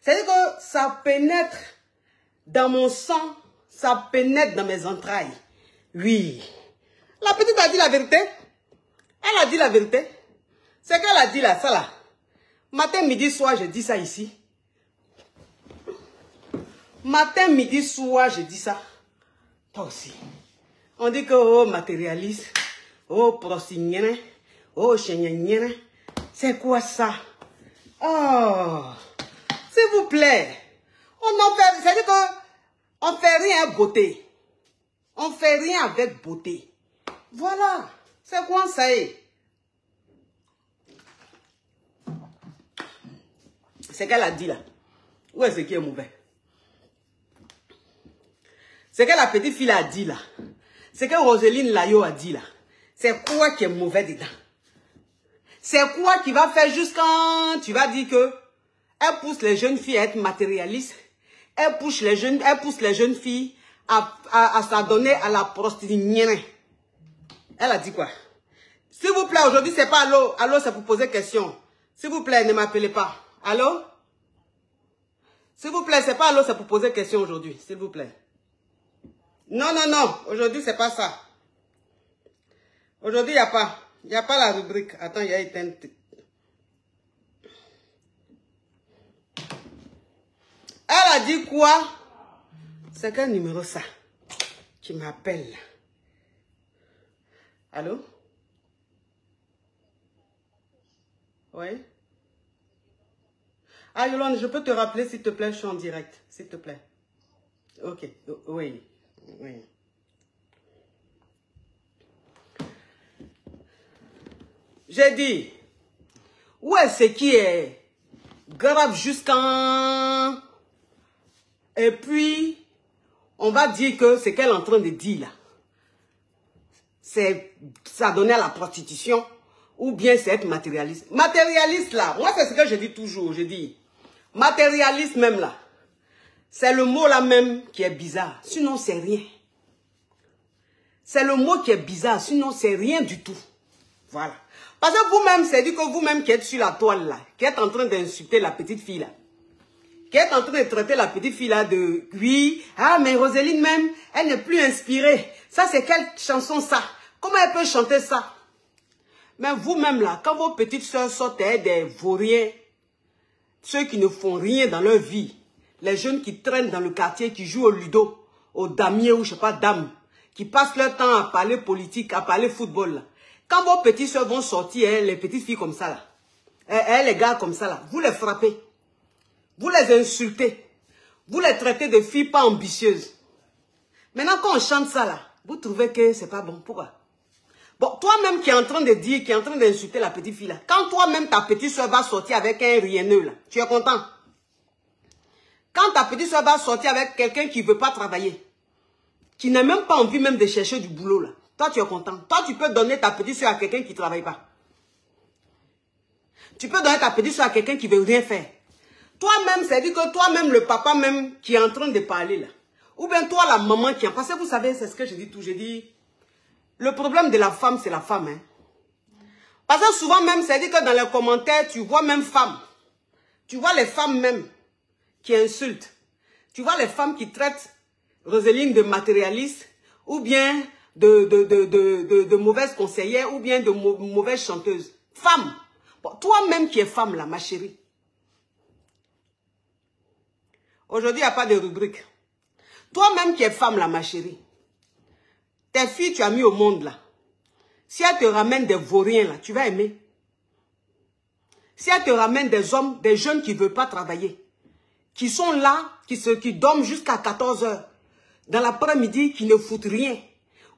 C'est-à-dire que ça pénètre dans mon sang, ça pénètre dans mes entrailles. Oui. La petite a dit la vérité. Elle a dit la vérité. C'est qu'elle a dit là, ça là. Matin, midi, soir, je dis ça ici. Matin, midi, soir, je dis ça. Toi aussi. On dit que, oh, matérialiste, oh, prosigné, oh, chénienne. C'est quoi ça? Oh, s'il vous plaît. On en fait, c'est-à-dire que on fait rien avec beauté. On fait rien avec beauté. Voilà. C'est quoi ça est? C'est qu'elle a dit là. Où est-ce qui est mauvais? C'est que la petite fille a dit là. C'est que Roseline Layo a dit là. C'est quoi qui est mauvais dedans? C'est quoi qui va faire juste quand tu vas dire que elle pousse les jeunes filles à être matérialistes. Elle pousse les jeunes filles à s'adonner à la prostitution. Elle a dit quoi? S'il vous plaît, aujourd'hui, c'est pas allô. Allô, c'est pour poser question. S'il vous plaît, ne m'appelez pas. Allô? S'il vous plaît, c'est pas allô, c'est pour poser question aujourd'hui. S'il vous plaît. Non, non, non. Aujourd'hui, c'est pas ça. Aujourd'hui, il n'y a pas la rubrique. Attends, il y a éteint. Elle a dit quoi? C'est quel numéro ça? Qui m'appelle. Allô? Oui? Ah, Yolande, je peux te rappeler, s'il te plaît, je suis en direct. S'il te plaît. Ok, oui. Oui. J'ai dit, où est-ce qui est grave jusqu'en... Et puis, on va dire que ce qu'elle est en train de dire là, c'est s'adonner à la prostitution ou bien c'est être matérialiste. Matérialiste là, moi c'est ce que je dis toujours, je dis, matérialiste même là, c'est le mot là même qui est bizarre, sinon c'est rien. C'est le mot qui est bizarre, sinon c'est rien du tout. Voilà. Parce que vous-même, c'est dit que vous-même qui êtes sur la toile là, qui êtes en train d'insulter la petite fille là, qui est en train de traiter la petite fille là de... Oui, ah mais Roseline même, elle n'est plus inspirée. Ça c'est quelle chanson ça? Comment elle peut chanter ça? Mais vous-même là, quand vos petites soeurs sortent des vauriens, ceux qui ne font rien dans leur vie, les jeunes qui traînent dans le quartier, qui jouent au ludo, au damier ou je sais pas dame, qui passent leur temps à parler politique, à parler football là. Quand vos petites soeurs vont sortir, les petites filles comme ça là, les gars comme ça là, vous les frappez. Vous les insultez. Vous les traitez de filles pas ambitieuses. Maintenant, quand on chante ça là, vous trouvez que c'est pas bon. Pourquoi? Bon, toi-même qui est en train de dire, qui est en train d'insulter la petite fille là, quand toi-même ta petite soeur va sortir avec un rienneux là, tu es content? Quand ta petite soeur va sortir avec quelqu'un qui ne veut pas travailler, qui n'a même pas envie même de chercher du boulot là, toi tu es content? Toi tu peux donner ta petite soeur à quelqu'un qui ne travaille pas. Tu peux donner ta petite soeur à quelqu'un qui ne veut rien faire. Toi-même, c'est-à-dire que toi-même, le papa même qui est en train de parler là, ou bien toi, la maman qui est... Parce que vous savez, c'est ce que je dis tout, je dis, le problème de la femme, c'est la femme. Hein. Parce que souvent même, c'est-à-dire que dans les commentaires, tu vois même femmes. Tu vois les femmes même qui insultent. Tu vois les femmes qui traitent Roseline de matérialiste, ou bien de mauvaise conseillère, ou bien de mauvaise chanteuse. Femme. Bon, toi-même qui es femme là, ma chérie. Aujourd'hui, il n'y a pas de rubrique. Toi-même qui es femme là, ma chérie. Tes filles, tu as mis au monde là. Si elles te ramènent des vauriens là, tu vas aimer. Si elles te ramènent des hommes, des jeunes qui ne veulent pas travailler, qui sont là, qui dorment jusqu'à 14 h, dans l'après-midi, qui ne foutent rien,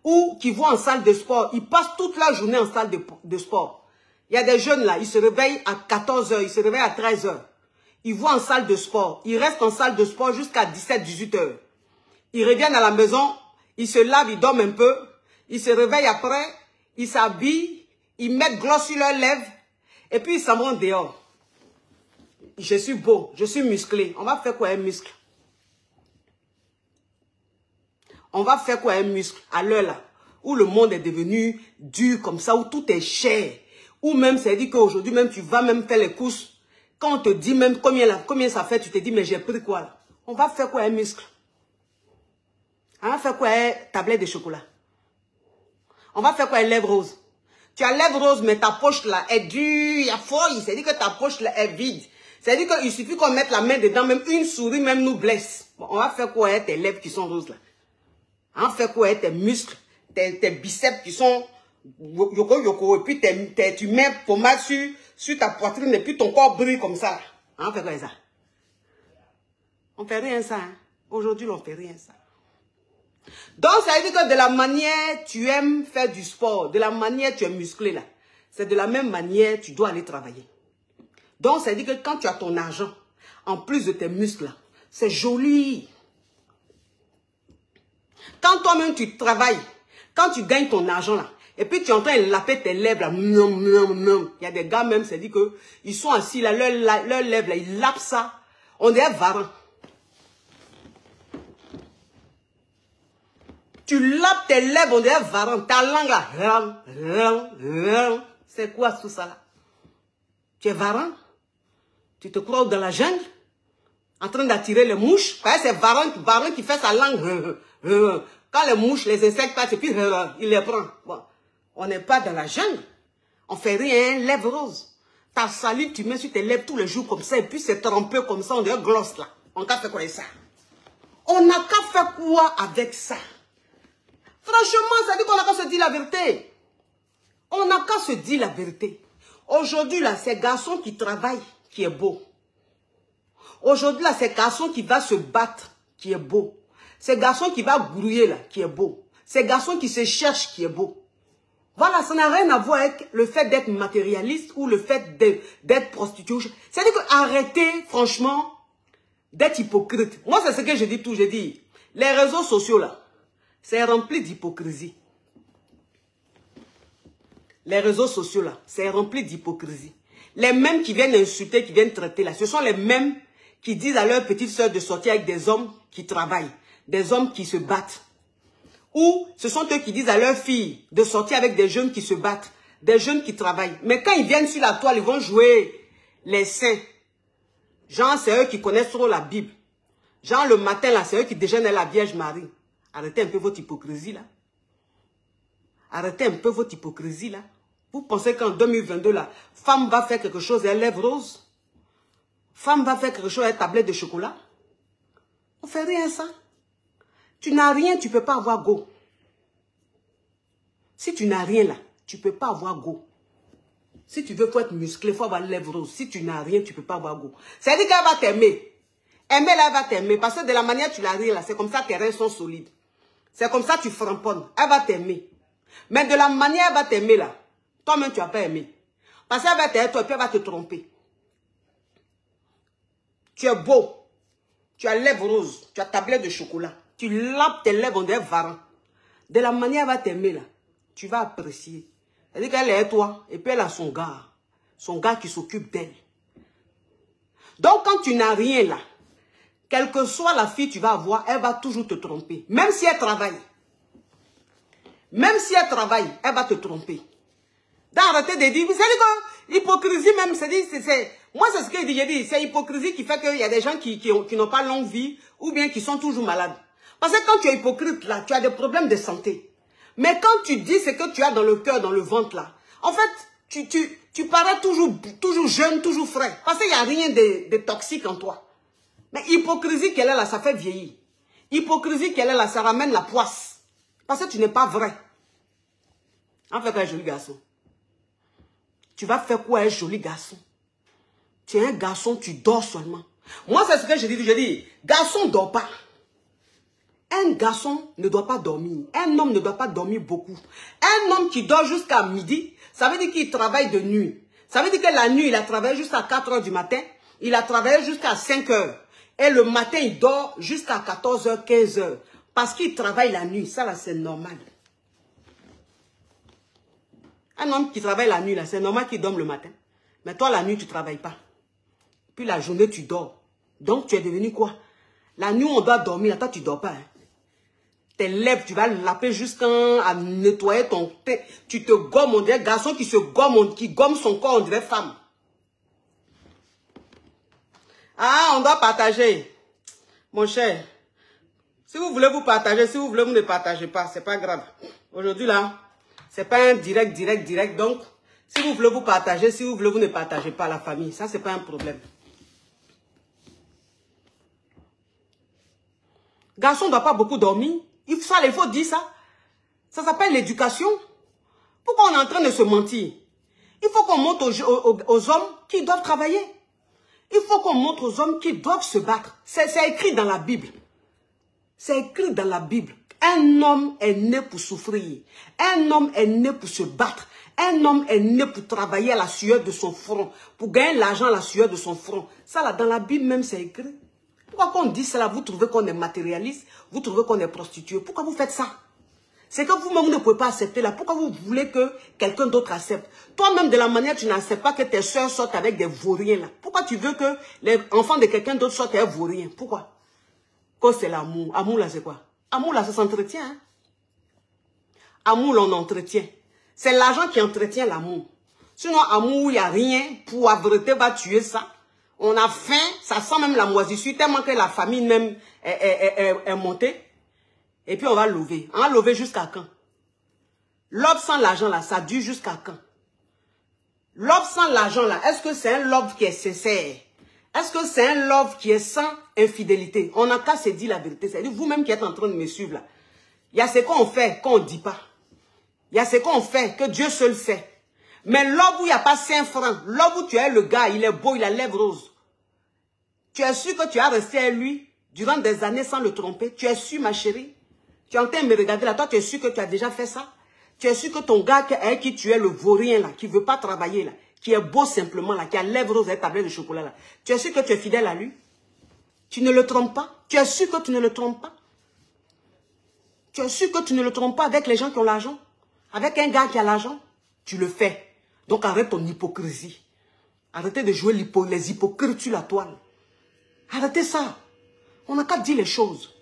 ou qui vont en salle de sport, ils passent toute la journée en salle de sport. Il y a des jeunes là, ils se réveillent à 14 h, ils se réveillent à 13 h. Ils vont en salle de sport. Ils restent en salle de sport jusqu'à 17-18 h. Ils reviennent à la maison. Ils se lavent, ils dorment un peu. Ils se réveillent après. Ils s'habillent. Ils mettent gloss sur leurs lèvres. Et puis ils s'en vont dehors. Je suis beau. Je suis musclé. On va faire quoi un muscle? On va faire quoi un muscle à l'heure là? Où le monde est devenu dur comme ça. Où tout est cher. Ou même, c'est dit qu'aujourd'hui même tu vas même faire les courses. Quand on te dit même combien ça fait, tu te dis, mais j'ai pris quoi là? On va faire quoi un muscle? On va faire quoi un tablette de chocolat? On va faire quoi un lèvre rose? Tu as lèvre rose, mais ta poche là est dure, il y a feuille. C'est-à-dire que ta poche là est vide. C'est-à-dire qu'il suffit qu'on mette la main dedans, même une souris même nous blesse. Bon, on va faire quoi tes lèvres qui sont roses là? On va faire quoi tes muscles, tes biceps qui sont yoko yoko, et puis tu mets pommade sur ta poitrine et puis ton corps brille comme ça. On va faire quoi ça? On fait rien ça. Hein? Aujourd'hui, on fait rien ça. Donc, ça veut dire que de la manière tu aimes faire du sport, de la manière tu es musclé là, c'est de la même manière tu dois aller travailler. Donc, ça veut dire que quand tu as ton argent, en plus de tes muscles là, c'est joli. Quand toi-même tu travailles, quand tu gagnes ton argent là, et puis tu es en train de laper tes lèvres là, il y a des gars même, c'est dit que ils sont assis là, leurs lèvres là, ils lapent ça, on dirait varan. Tu lapes tes lèvres, on dirait varan, ta langue là, c'est quoi tout ça là? Tu es varan? Tu te crois dans la jungle? En train d'attirer les mouches? C'est varan qui fait sa langue. Quand les mouches, les insectes passent, et puis il les prend. Bon, on n'est pas dans la jungle. On fait rien, lèvres roses. Ta salive, tu mets sur tes lèvres tous les jours comme ça, et puis c'est trempé comme ça, on dirait gloss là. On n'a qu'à faire quoi avec ça? On n'a qu'à faire quoi avec ça? Franchement, ça dit qu'on n'a qu'à se dire la vérité. On n'a qu'à se dire la vérité. Aujourd'hui, là, c'est garçon qui travaille, qui est beau. Aujourd'hui, là, c'est garçon qui va se battre, qui est beau. C'est garçon qui va grouiller, là, qui est beau. C'est garçon qui se cherche, qui est beau. Voilà, ça n'a rien à voir avec le fait d'être matérialiste ou le fait d'être prostituée. C'est-à-dire que arrêtez, franchement, d'être hypocrite. Moi, c'est ce que je dis tout. Je dis, les réseaux sociaux, là, c'est rempli d'hypocrisie. Les réseaux sociaux, là, c'est rempli d'hypocrisie. Les mêmes qui viennent insulter, qui viennent traiter, là, ce sont les mêmes qui disent à leur petite soeur de sortir avec des hommes qui travaillent, des hommes qui se battent. Ou ce sont eux qui disent à leurs filles de sortir avec des jeunes qui se battent, des jeunes qui travaillent. Mais quand ils viennent sur la toile, ils vont jouer les saints. Genre, c'est eux qui connaissent trop la Bible. Genre, le matin, là, c'est eux qui déjeunent à la Vierge Marie. Arrêtez un peu votre hypocrisie, là. Arrêtez un peu votre hypocrisie, là. Vous pensez qu'en 2022, là, femme va faire quelque chose et elle lève rose? Femme va faire quelque chose et elle tablette de chocolat? On fait rien, ça. Tu n'as rien, tu ne peux pas avoir go. Si tu n'as rien, là, tu ne peux pas avoir go. Si tu veux, faut être musclé, il faut avoir lèvres roses. Si tu n'as rien, tu ne peux pas avoir go. C'est-à-dire qu'elle va t'aimer. Aimer, là, elle va t'aimer. Parce que de la manière tu la ris, là, c'est comme ça que tes reins sont solides. C'est comme ça que tu framponnes. Elle va t'aimer. Mais de la manière elle va t'aimer, là, toi-même, tu n'as pas aimé. Parce qu'elle va t'aimer, toi, et puis elle va te tromper. Tu es beau. Tu as lèvres roses. Tu as tablette de chocolat. Tu lapes tes lèvres, on dirait varan. De la manière elle va t'aimer, là, tu vas apprécier. C'est-à-dire qu'elle est toi, et puis elle a son gars qui s'occupe d'elle. Donc, quand tu n'as rien, là, quelle que soit la fille que tu vas avoir, elle va toujours te tromper. Même si elle travaille. Même si elle travaille, elle va te tromper. D'arrêter de dire, c'est-à-dire que l'hypocrisie même, moi c'est ce que j'ai dit, c'est l'hypocrisie qui fait qu'il y a des gens qui n'ont pas longue vie, ou bien qui sont toujours malades. Parce que quand tu es hypocrite, là, tu as des problèmes de santé. Mais quand tu dis ce que tu as dans le cœur, dans le ventre, là, en fait, tu parais toujours jeune, toujours frais. Parce qu'il n'y a rien de toxique en toi. Mais hypocrisie qu'elle est là, ça fait vieillir. Hypocrisie qu'elle est là, ça ramène la poisse. Parce que tu n'es pas vrai. En fait, un joli garçon. Tu vas faire quoi un joli garçon? Tu es un garçon, tu dors seulement. Moi, c'est ce que je dis, garçon ne dort pas. Un garçon ne doit pas dormir. Un homme ne doit pas dormir beaucoup. Un homme qui dort jusqu'à midi, ça veut dire qu'il travaille de nuit. Ça veut dire que la nuit, il a travaillé jusqu'à 4 h du matin. Il a travaillé jusqu'à 5 h. Et le matin, il dort jusqu'à 14 h, 15 h. Parce qu'il travaille la nuit. Ça, là, c'est normal. Un homme qui travaille la nuit, là, c'est normal qu'il dorme le matin. Mais toi, la nuit, tu ne travailles pas. Puis la journée, tu dors. Donc, tu es devenu quoi? La nuit, on doit dormir. Là, toi, tu ne dors pas. Hein. Tes lèvres, tu vas laper jusqu'à nettoyer ton tête. Tu te gommes, on dirait garçon qui se gomme, qui gomme son corps, on dirait femme. Ah, on doit partager. Mon cher, si vous voulez vous partager, si vous voulez vous ne partagez pas, c'est pas grave. Aujourd'hui là, c'est pas un direct. Donc, si vous voulez vous partager, si vous voulez vous ne partagez pas la famille. Ça, c'est pas un problème. Garçon ne doit pas beaucoup dormir. Il faut dire ça. Ça s'appelle l'éducation. Pourquoi on est en train de se mentir? Il faut qu'on montre aux hommes qui doivent travailler. Il faut qu'on montre aux hommes qui doivent se battre. C'est écrit dans la Bible. C'est écrit dans la Bible. Un homme est né pour souffrir. Un homme est né pour se battre. Un homme est né pour travailler à la sueur de son front. Pour gagner l'argent à la sueur de son front. Ça là, dans la Bible même, c'est écrit. Pourquoi quand on dit cela, vous trouvez qu'on est matérialiste? Vous trouvez qu'on est prostitué? Pourquoi vous faites ça? C'est que vous-même, vous ne pouvez pas accepter là. Pourquoi vous voulez que quelqu'un d'autre accepte? Toi-même, de la manière, tu n'acceptes pas que tes soeurs sortent avec des vauriens là. Pourquoi tu veux que les enfants de quelqu'un d'autre sortent avec des vauriens? Pourquoi? Quand c'est l'amour. Amour là, c'est quoi? Amour là, ça s'entretient. Hein? Amour là, on entretient. C'est l'argent qui entretient l'amour. Sinon, amour, il n'y a rien. Poivreté va tuer ça. On a faim, ça sent même la moisissure, tellement que la famille même est montée. Et puis on va lever. On va lever jusqu'à quand? L'ob sans l'argent là, ça dure jusqu'à quand? L'ob sans l'argent là, est-ce que c'est un love qui est sincère? Est-ce que c'est un love qui est sans infidélité? On n'a qu'à se dire la vérité. C'est-à-dire vous-même qui êtes en train de me suivre là. Il y a ce qu'on fait qu'on ne dit pas. Il y a ce qu'on fait que Dieu seul sait. Mais l'homme où il n'y a pas 5 francs, l'homme où tu es le gars, il est beau, il a lèvres roses. Tu es sûr que tu as resté à lui durant des années sans le tromper? Tu es sûr, ma chérie? Tu es en train de me regarder là, toi tu es sûr que tu as déjà fait ça? Tu es sûr que ton gars avec qui tu es le vaurien là, qui ne veut pas travailler là, qui est beau simplement là, qui a lèvres roses et tablette de chocolat là, tu es sûr que tu es fidèle à lui? Tu ne le trompes pas? Tu es sûr que tu ne le trompes pas? Tu es sûr que tu ne le trompes pas avec les gens qui ont l'argent? Avec un gars qui a l'argent? Tu le fais. Donc arrête ton hypocrisie. Arrêtez de jouer les hypocrites sur la toile. Arrêtez ça. On n'a qu'à dire les choses.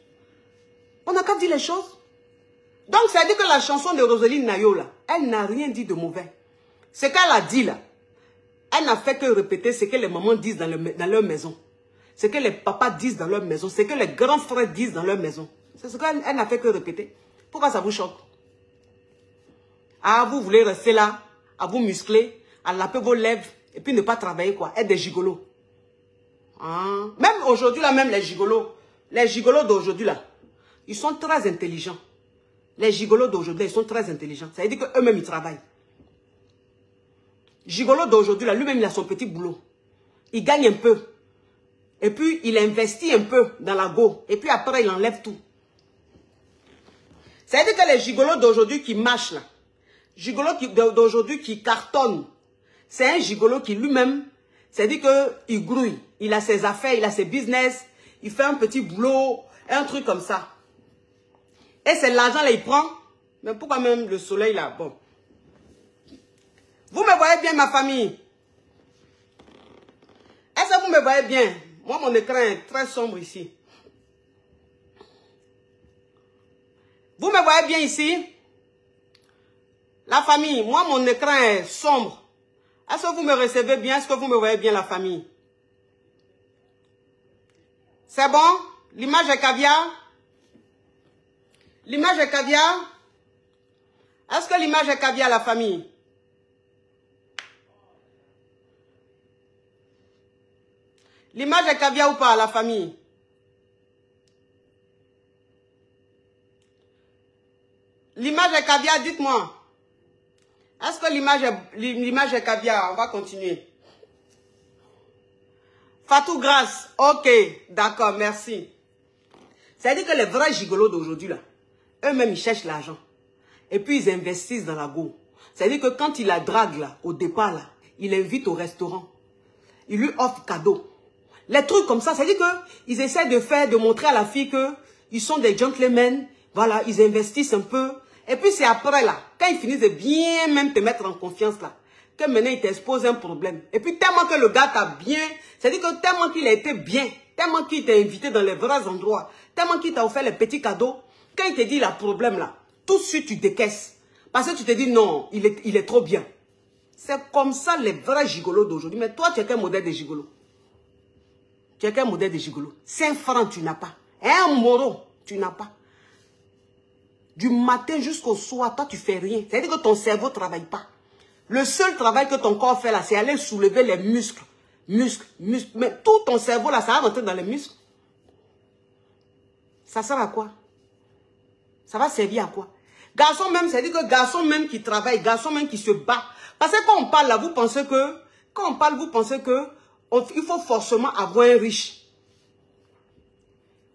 On n'a qu'à dire les choses. Donc ça veut dire que la chanson de Roseline Nayo là, elle n'a rien dit de mauvais. Ce qu'elle a dit là, elle n'a fait que répéter ce que les mamans disent dans leur maison. Ce que les papas disent dans leur maison. Ce que les grands frères disent dans leur maison. C'est ce qu'elle n'a fait que répéter. Pourquoi ça vous choque? Ah, vous voulez rester là, à vous muscler, à laper vos lèvres, et puis ne pas travailler quoi, être des gigolos. Ah. Même aujourd'hui là, même les gigolos d'aujourd'hui là, ils sont très intelligents. Les gigolos d'aujourd'hui, ils sont très intelligents. Ça veut dire qu'eux-mêmes, ils travaillent. Gigolo d'aujourd'hui là, lui-même, il a son petit boulot. Il gagne un peu. Et puis, il investit un peu dans la go. Et puis après, il enlève tout. Ça veut dire que les gigolos d'aujourd'hui qui marchent là, gigolo d'aujourd'hui qui cartonne, c'est un gigolo qui lui-même, c'est-à-dire qu'il grouille. Il a ses affaires, il a ses business, il fait un petit boulot, un truc comme ça. Et c'est l'argent là, il prend. Mais pourquoi même le soleil là? Bon. Vous me voyez bien, ma famille? Est-ce que vous me voyez bien? Moi, mon écran est très sombre ici. Vous me voyez bien ici? La famille, moi, mon écran est sombre. Est-ce que vous me recevez bien? Est-ce que vous me voyez bien, la famille? C'est bon? L'image est caviar? L'image est caviar? Est-ce que l'image est caviar, la famille? L'image est caviar ou pas, la famille? L'image est caviar, dites-moi. Est-ce que l'image est caviar? On va continuer. Fatou Grasse. Ok, d'accord, merci. C'est-à-dire que les vrais gigolos d'aujourd'hui, là, eux-mêmes, ils cherchent l'argent. Et puis, ils investissent dans la go. C'est-à-dire que quand il la drague, là, au départ, là, il l'invite au restaurant. Il lui offre cadeau. Les trucs comme ça, c'est-à-dire qu'ils essaient de montrer à la fille qu'ils sont des gentlemen. Voilà, ils investissent un peu. Et puis c'est après là, quand ils finissent de bien même te mettre en confiance là, que maintenant ils t'exposent un problème. Et puis tellement que le gars t'a bien, c'est-à-dire que tellement qu'il a été bien, tellement qu'il t'a invité dans les vrais endroits, tellement qu'il t'a offert les petits cadeaux, quand il te dit le problème là, tout de suite tu décaisses. Parce que tu te dis non, il est trop bien. C'est comme ça les vrais gigolos d'aujourd'hui. Mais toi tu es quel modèle de gigolo? Tu es quel modèle de gigolo? 5 francs, tu n'as pas. 1 euro, tu n'as pas. Du matin jusqu'au soir, toi, tu fais rien. C'est-à-dire que ton cerveau ne travaille pas. Le seul travail que ton corps fait là, c'est aller soulever les muscles. Muscles. Mais tout ton cerveau là, ça va rentrer dans les muscles. Ça sert à quoi? Ça va servir à quoi? Garçon même, c'est-à-dire que garçon même qui travaille, garçon même qui se bat. Parce que quand on parle là, vous pensez que, quand on parle, vous pensez que il faut forcément avoir un riche.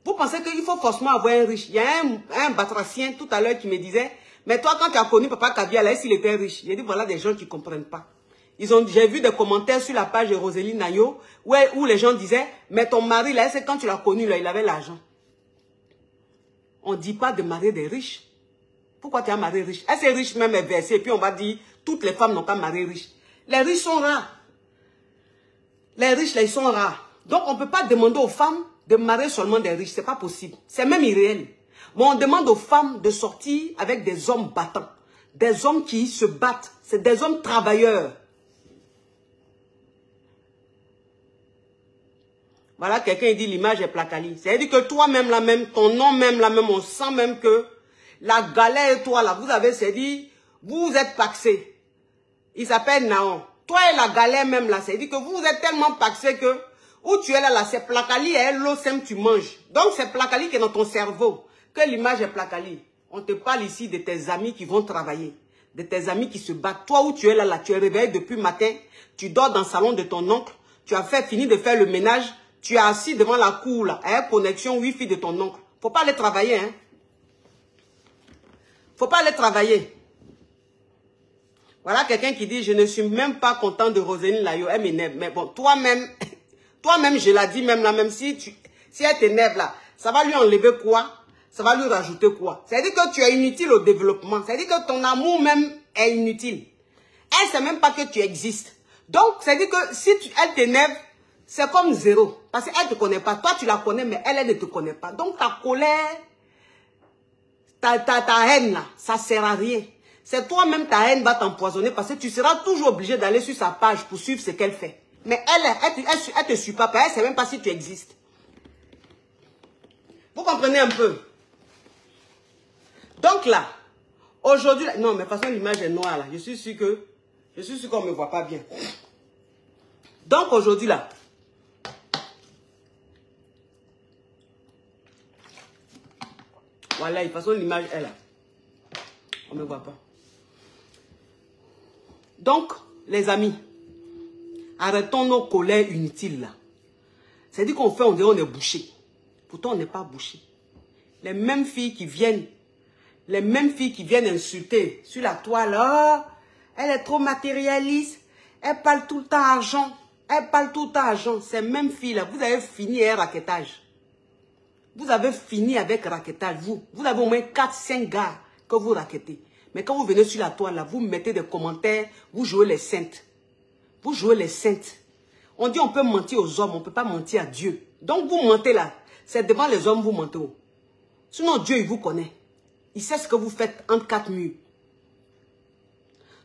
Vous pensez qu'il faut forcément avoir un riche. Il y a un batracien tout à l'heure qui me disait, mais toi quand tu as connu Papa Kabila, là, s'il était riche. J'ai dit, voilà des gens qui ne comprennent pas. J'ai vu des commentaires sur la page de Rosélie Nayo, où les gens disaient, mais ton mari, là, c'est quand tu l'as connu, là, il avait l'argent. On ne dit pas de marier des riches. Pourquoi tu as marié riche? Est-ce que riche même est versé? Et puis on va dire, toutes les femmes n'ont pas marié riche. Les riches sont rares. Les riches, là, ils sont rares. Donc, on ne peut pas demander aux femmes de marier seulement des riches. Ce n'est pas possible. C'est même irréel. Bon, on demande aux femmes de sortir avec des hommes battants. Des hommes qui se battent. C'est des hommes travailleurs. Voilà, quelqu'un dit l'image est placali. C'est-à-dire que toi-même, là même, ton nom même, là même, on sent même que la galère et toi, là, vous avez, c'est dit, vous êtes paxé. Il s'appelle Naon. Toi et la galère même, là, c'est dit que vous êtes tellement paxé que, où tu es là, c'est placali et l'eau simple, tu manges. Donc, c'est placali qui est dans ton cerveau. Que l'image est placali. On te parle ici de tes amis qui vont travailler. De tes amis qui se battent. Toi, où tu es là, tu es réveillé depuis le matin. Tu dors dans le salon de ton oncle. Tu as fini de faire le ménage. Tu es assis devant la cour, là, à la connexion Wi-Fi de ton oncle. Faut pas aller travailler, hein. Faut pas aller travailler. Voilà quelqu'un qui dit, je ne suis même pas content de Rosélie Nayo. Elle m'énerve. Mais bon, toi-même, je l'ai dit même là, même si elle t'énerve là, ça va lui enlever quoi? Ça va lui rajouter quoi? C'est-à-dire que tu es inutile au développement. C'est-à-dire que ton amour même est inutile. Elle ne sait même pas que tu existes. Donc, c'est-à-dire que si elle t'énerve, c'est comme zéro. Parce qu'elle ne te connaît pas. Toi, tu la connais, mais elle ne te connaît pas. Donc, ta colère, ta haine là, ça ne sert à rien. C'est toi-même, ta haine va t'empoisonner parce que tu seras toujours obligé d'aller sur sa page pour suivre ce qu'elle fait. Mais elle te suit pas. Elle ne sait même pas si tu existes. Vous comprenez un peu? Donc là, aujourd'hui, non, mais de toute façon, l'image est noire là. Je suis sûr qu'on ne me voit pas bien. Donc aujourd'hui là, voilà, de toute façon, l'image est là. On ne me voit pas. Donc, les amis, arrêtons nos colères inutiles là. C'est-à-dire qu'on fait, on dirait on est bouché. Pourtant, on n'est pas bouché. Les mêmes filles qui viennent insulter sur la toile, oh, elle est trop matérialiste, elle parle tout le temps argent, Ces mêmes filles-là, vous avez fini un raquettage. Vous avez fini avec raquettage, vous avez au moins 4-5 gars que vous raquettez. Mais quand vous venez sur la toile, là, vous mettez des commentaires, vous jouez les saintes. Vous jouez les saintes. On dit on peut mentir aux hommes, on ne peut pas mentir à Dieu. Donc vous mentez là, c'est devant les hommes vous mentez. Sinon Dieu, il vous connaît. Il sait ce que vous faites entre 4 murs.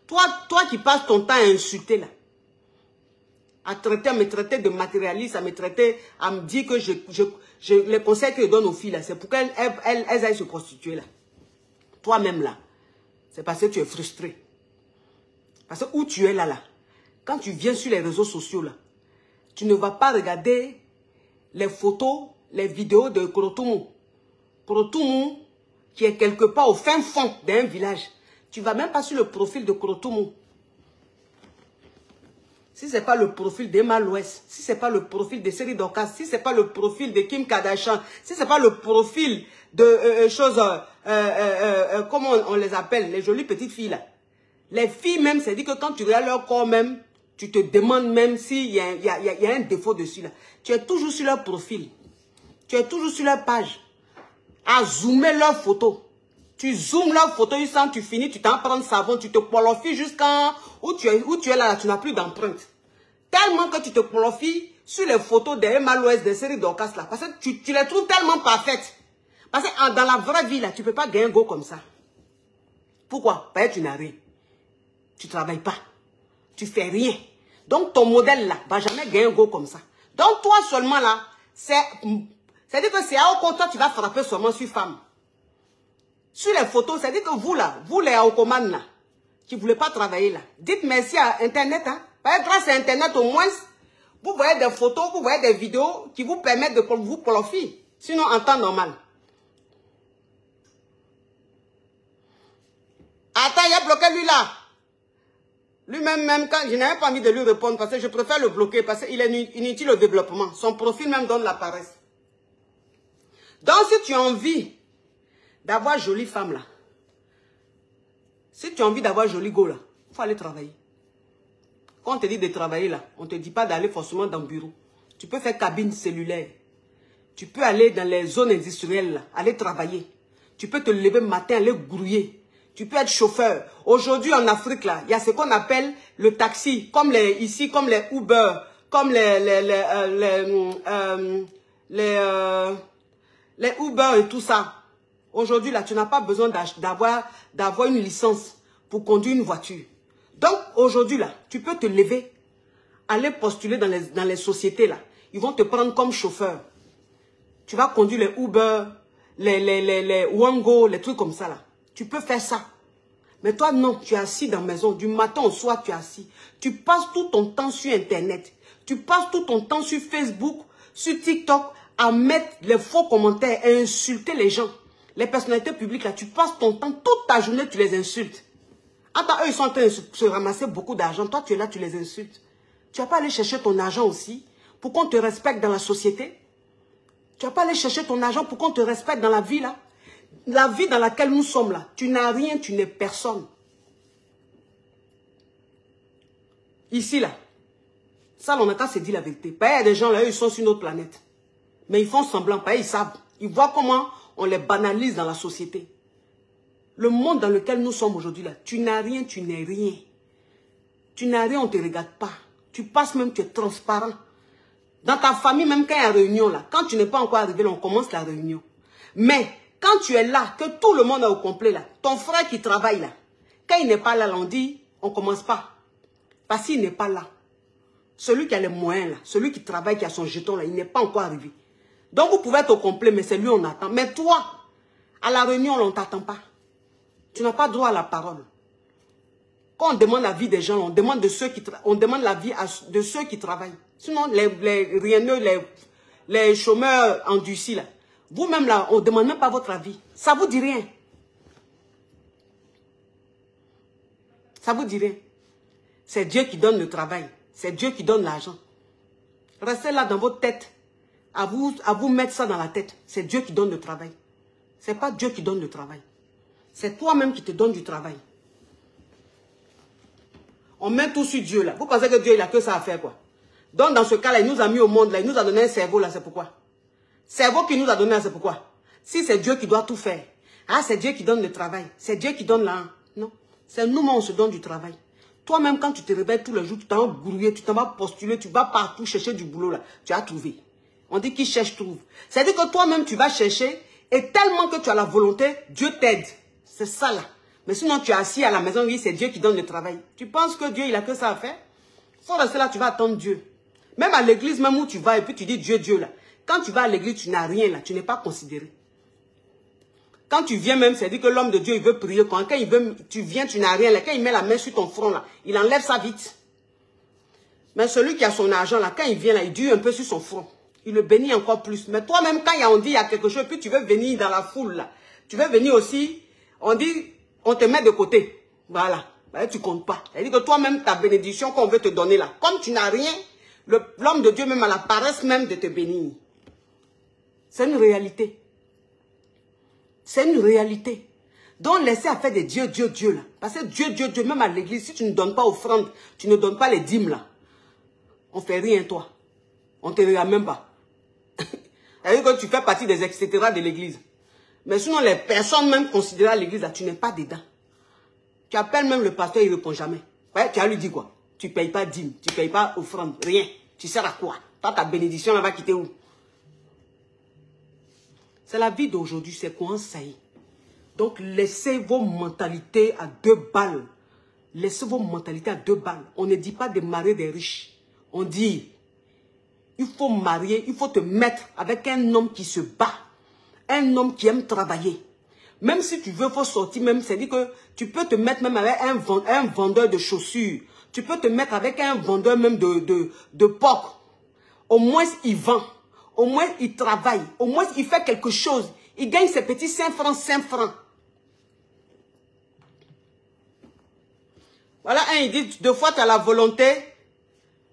Toi qui passes ton temps à insulter là, à me traiter de matérialiste, à me dire que les conseils que je donne aux filles là, c'est pour qu'elles aillent se prostituer là. Toi-même là, c'est parce que tu es frustré. Parce que où tu es là, quand tu viens sur les réseaux sociaux là, tu ne vas pas regarder les photos, les vidéos de Korotoumou. Korotoumou, qui est quelque part au fin fond d'un village. Tu ne vas même pas sur le profil de Korotoumou. Si ce n'est pas le profil d'Emma Louest, si ce n'est pas le profil de Seri Dorcas, si ce n'est pas le profil de Kim Kardashian, si ce n'est pas le profil de comment on les appelle, les jolies petites filles là. Les filles même, c'est dit que quand tu regardes leur corps même, tu te demandes même s'il y a un défaut dessus là. Tu es toujours sur leur profil. Tu es toujours sur leur page. À zoomer leurs photos. Tu zoomes leurs photos, tu finis, tu t'en prends savon, tu te prolofies jusqu'à où tu es là, tu n'as plus d'empreinte. Tellement que tu te prolofies sur les photos d'Emma Louest, des séries d'Orcas là. Parce que tu les trouves tellement parfaites. Parce que dans la vraie vie là, tu ne peux pas gagner un go comme ça. Pourquoi? Parce que tu n'as rien. Tu ne travailles pas. Tu ne fais rien. Donc ton modèle là, va jamais gagner un go comme ça. Donc toi seulement là, c'est-à-dire que c'est à au compte, toi tu vas frapper seulement sur femme. Sur les photos, c'est-à-dire que vous là, vous les Aokoman là, qui ne voulez pas travailler là, dites merci à Internet. Hein. Grâce à Internet au moins, vous voyez des photos, vous voyez des vidéos qui vous permettent de vous profiter. Sinon en temps normal. Attends, il a bloqué lui là. Lui-même, quand je n'avais pas envie de lui répondre parce que je préfère le bloquer parce qu'il est inutile au développement. Son profil même donne la paresse. Donc, si tu as envie d'avoir jolie femme là, si tu as envie d'avoir joli go là, il faut aller travailler. Quand on te dit de travailler là, on ne te dit pas d'aller forcément dans le bureau. Tu peux faire cabine cellulaire. Tu peux aller dans les zones industrielles là, aller travailler. Tu peux te lever le matin, aller grouiller. Tu peux être chauffeur. Aujourd'hui, en Afrique, là, il y a ce qu'on appelle le taxi, comme ici, comme les Uber, comme les Uber et tout ça. Aujourd'hui, là, tu n'as pas besoin d'avoir une licence pour conduire une voiture. Donc, aujourd'hui, là, tu peux te lever, aller postuler dans les sociétés, là. Ils vont te prendre comme chauffeur. Tu vas conduire les Uber, les Wango, les trucs comme ça, là. Tu peux faire ça. Mais toi, non, tu es assis dans la maison. Du matin au soir, tu es assis. Tu passes tout ton temps sur Internet. Tu passes tout ton temps sur Facebook, sur TikTok, à mettre les faux commentaires et insulter les gens. Les personnalités publiques, là, tu passes ton temps, toute ta journée, tu les insultes. Attends, eux, ils sont en train de se ramasser beaucoup d'argent. Toi, tu es là, tu les insultes. Tu vas pas aller chercher ton argent aussi pour qu'on te respecte dans la société. Tu vas pas aller chercher ton argent pour qu'on te respecte dans la vie, là. La vie dans laquelle nous sommes là, tu n'as rien, tu n'es personne. Ici là, ça on a qu'à se dire la vérité. Il y a des gens là, ils sont sur une autre planète. Mais ils font semblant, ils savent. Ils voient comment on les banalise dans la société. Le monde dans lequel nous sommes aujourd'hui là, tu n'as rien, tu n'es rien. Tu n'as rien, on ne te regarde pas. Tu passes même, tu es transparent. Dans ta famille, même quand il y a réunion là, quand tu n'es pas encore arrivé là, on commence la réunion. Mais quand tu es là, que tout le monde est au complet là, ton frère qui travaille là, quand il n'est pas là, on dit, on ne commence pas. Parce qu'il n'est pas là. Celui qui a les moyens là, celui qui travaille, qui a son jeton là, il n'est pas encore arrivé. Donc vous pouvez être au complet, mais c'est lui on attend. Mais toi, à la réunion, on ne t'attend pas. Tu n'as pas droit à la parole. Quand on demande la vie des gens, on demande de ceux qui on demande la vie de ceux qui travaillent. Sinon, les rieneux, les chômeurs endurcis là, vous-même là, on ne demande même pas votre avis. Ça ne vous dit rien. Ça ne vous dit rien. C'est Dieu qui donne le travail. C'est Dieu qui donne l'argent. Restez là dans votre tête. À vous mettre ça dans la tête. C'est Dieu qui donne le travail. Ce n'est pas Dieu qui donne le travail. C'est toi-même qui te donne du travail. On met tout sur Dieu là. Vous pensez que Dieu il a que ça à faire quoi? Donc dans ce cas-là, il nous a mis au monde là. Il nous a donné un cerveau là. C'est pourquoi? Cerveau qu'il nous a donné, c'est pourquoi? Si c'est Dieu qui doit tout faire. Ah, c'est Dieu qui donne le travail. C'est Dieu qui donne l'argent. Non. C'est nous-mêmes, on se donne du travail. Toi-même, quand tu te réveilles tous les jours, tu t'en vas brouiller, tu t'en vas postuler, tu vas partout chercher du boulot là. Tu as trouvé. On dit qui cherche, trouve. C'est-à-dire que toi-même, tu vas chercher et tellement que tu as la volonté, Dieu t'aide. C'est ça là. Mais sinon, tu es assis à la maison, oui, c'est Dieu qui donne le travail. Tu penses que Dieu, il a que ça à faire? Sans rester là, tu vas attendre Dieu. Même à l'église, même où tu vas et puis tu dis Dieu, Dieu là. Quand tu vas à l'église, tu n'as rien là, tu n'es pas considéré. Quand tu viens même, c'est dire que l'homme de Dieu, il veut prier. Quand il veut, tu viens, tu n'as rien là. Quand il met la main sur ton front là, il enlève ça vite. Mais celui qui a son argent là, quand il vient là, il dure un peu sur son front. Il le bénit encore plus. Mais toi-même, quand on dit il y a quelque chose, puis tu veux venir dans la foule là, tu veux venir aussi, on dit, on te met de côté. Voilà. Ben, tu comptes pas. C'est-à-dire que toi-même, ta bénédiction qu'on veut te donner là, comme tu n'as rien, l'homme de Dieu même a la paresse même de te bénir. C'est une réalité. C'est une réalité. Donc, laissez à faire des dieux, Dieu, Dieu, là. Parce que Dieu, Dieu, Dieu, même à l'église, si tu ne donnes pas offrande, tu ne donnes pas les dîmes, là. On fait rien, toi. On ne te regarde même pas. C'est-à-dire que tu fais partie des etc. de l'église. Mais sinon, les personnes même considérées à l'église, là, tu n'es pas dedans. Tu appelles même le pasteur, il ne répond jamais. Ouais, tu as lui dit quoi? Tu ne payes pas dîme, tu ne payes pas offrande, rien. Tu sers à quoi? Toi, ta bénédiction, elle va quitter où? C'est la vie d'aujourd'hui, c'est quoi ça y est. Donc, laissez vos mentalités à 2 balles. Laissez vos mentalités à 2 balles. On ne dit pas démarrer des riches. On dit, il faut marier, il faut te mettre avec un homme qui se bat. Un homme qui aime travailler. Même si tu veux, il faut sortir même. C'est-à-dire que tu peux te mettre même avec un vendeur de chaussures. Tu peux te mettre avec un vendeur même de porc. Au moins, il vend. Au moins, il travaille. Au moins, il fait quelque chose. Il gagne ses petits 5 francs, 5 francs. Voilà, il dit, 2 fois, tu as la volonté.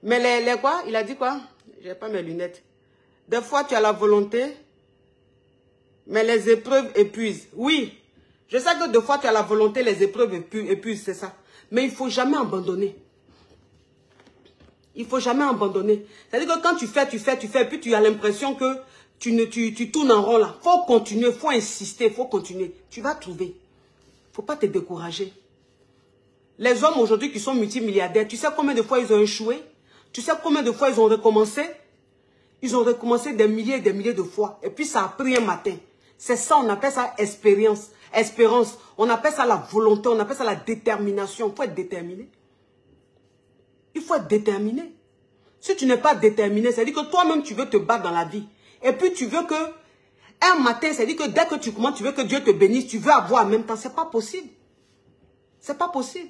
Mais les quoi? Il a dit quoi? Je n'ai pas mes lunettes. 2 fois, tu as la volonté. Mais les épreuves épuisent. Oui, je sais que 2 fois tu as la volonté, les épreuves épuisent, c'est ça. Mais il ne faut jamais abandonner. Il ne faut jamais abandonner. C'est-à-dire que quand tu fais, et puis tu as l'impression que tu tournes en rond là. Il faut continuer, il faut insister, il faut continuer. Tu vas trouver. Il ne faut pas te décourager. Les hommes aujourd'hui qui sont multimilliardaires, tu sais combien de fois ils ont échoué? Tu sais combien de fois ils ont recommencé? Ils ont recommencé des milliers et des milliers de fois. Et puis ça a pris un matin. C'est ça, on appelle ça espérance. On appelle ça la volonté, on appelle ça la détermination. Il faut être déterminé. Il faut être déterminé. Si tu n'es pas déterminé, c'est-à-dire que toi-même, tu veux te battre dans la vie. Et puis tu veux que, un matin, c'est-à-dire que dès que tu commences, tu veux que Dieu te bénisse, tu veux avoir en même temps. C'est pas possible. C'est pas possible.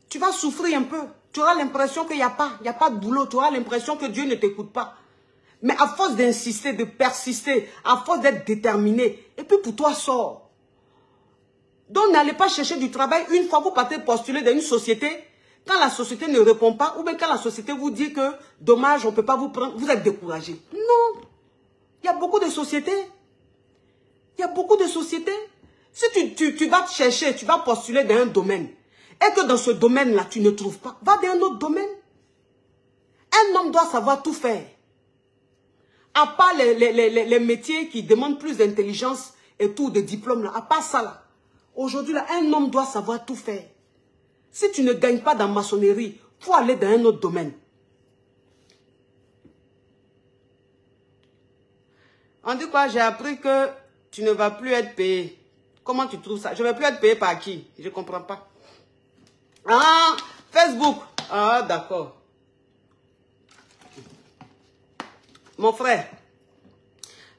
Tu vas souffrir un peu. Tu auras l'impression qu'il n'y a pas de boulot. Tu auras l'impression que Dieu ne t'écoute pas. Mais à force d'insister, de persister, à force d'être déterminé, et puis pour toi, sors. Donc n'allez pas chercher du travail une fois que vous partez postuler dans une société, quand la société ne répond pas, ou bien quand la société vous dit que dommage, on ne peut pas vous prendre, vous êtes découragé. Non. Il y a beaucoup de sociétés. Il y a beaucoup de sociétés. Si tu vas te chercher, tu vas postuler dans un domaine, et que dans ce domaine-là, tu ne trouves pas, va dans un autre domaine. Un homme doit savoir tout faire. À part les métiers qui demandent plus d'intelligence et tout, de diplômes, là, à part ça, là. Aujourd'hui, là, un homme doit savoir tout faire. Si tu ne gagnes pas dans la maçonnerie, il faut aller dans un autre domaine. On dit quoi? J'ai appris que tu ne vas plus être payé. Comment tu trouves ça? Je ne vais plus être payé par qui? Je ne comprends pas. Ah, Facebook. Ah, d'accord. Mon frère,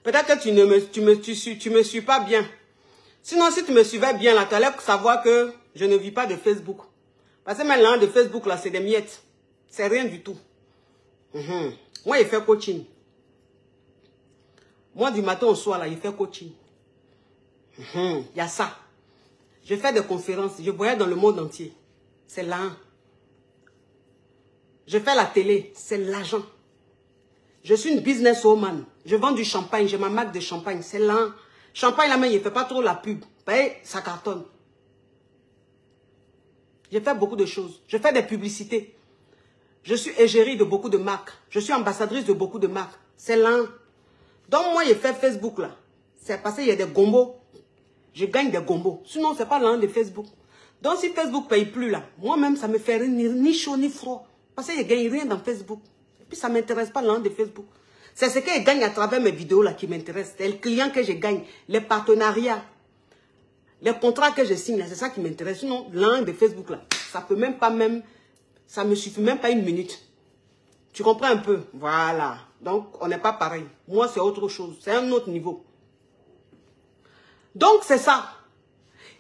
peut-être que tu me suis pas bien. Sinon, si tu me suivais bien, là, tu allais savoir que je ne vis pas de Facebook. Parce que maintenant, de Facebook, là, c'est des miettes. C'est rien du tout. Moi, il fait coaching. Moi, du matin au soir, là, il fait coaching. Il y a ça. Je fais des conférences. Je voyage dans le monde entier. C'est là. Je fais la télé. C'est l'argent. Je suis une businesswoman. Je vends du champagne. J'ai ma marque de champagne. C'est là. Champagne, là, mais il ne fait pas trop la pub. Ça cartonne. Je fais beaucoup de choses. Je fais des publicités. Je suis égérie de beaucoup de marques. Je suis ambassadrice de beaucoup de marques. C'est là. Donc, moi, je fais Facebook, là. C'est parce qu'il y a des gombos. Je gagne des gombos. Sinon, ce n'est pas l'un de Facebook. Donc, si Facebook ne paye plus, là, moi-même, ça me fait ni chaud ni froid. Parce que je ne gagne rien dans Facebook. Et puis, ça ne m'intéresse pas l'un de Facebook. C'est ce que je gagne à travers mes vidéos, là, qui m'intéresse. C'est le client que je gagne. Les partenariats. Les contrats que je signe, c'est ça qui m'intéresse. Sinon, l'un de Facebook, là, ça peut même pas ça me suffit même pas 1 minute. Tu comprends un peu? Voilà. Donc, on n'est pas pareil. Moi, c'est autre chose. C'est un autre niveau. Donc, c'est ça.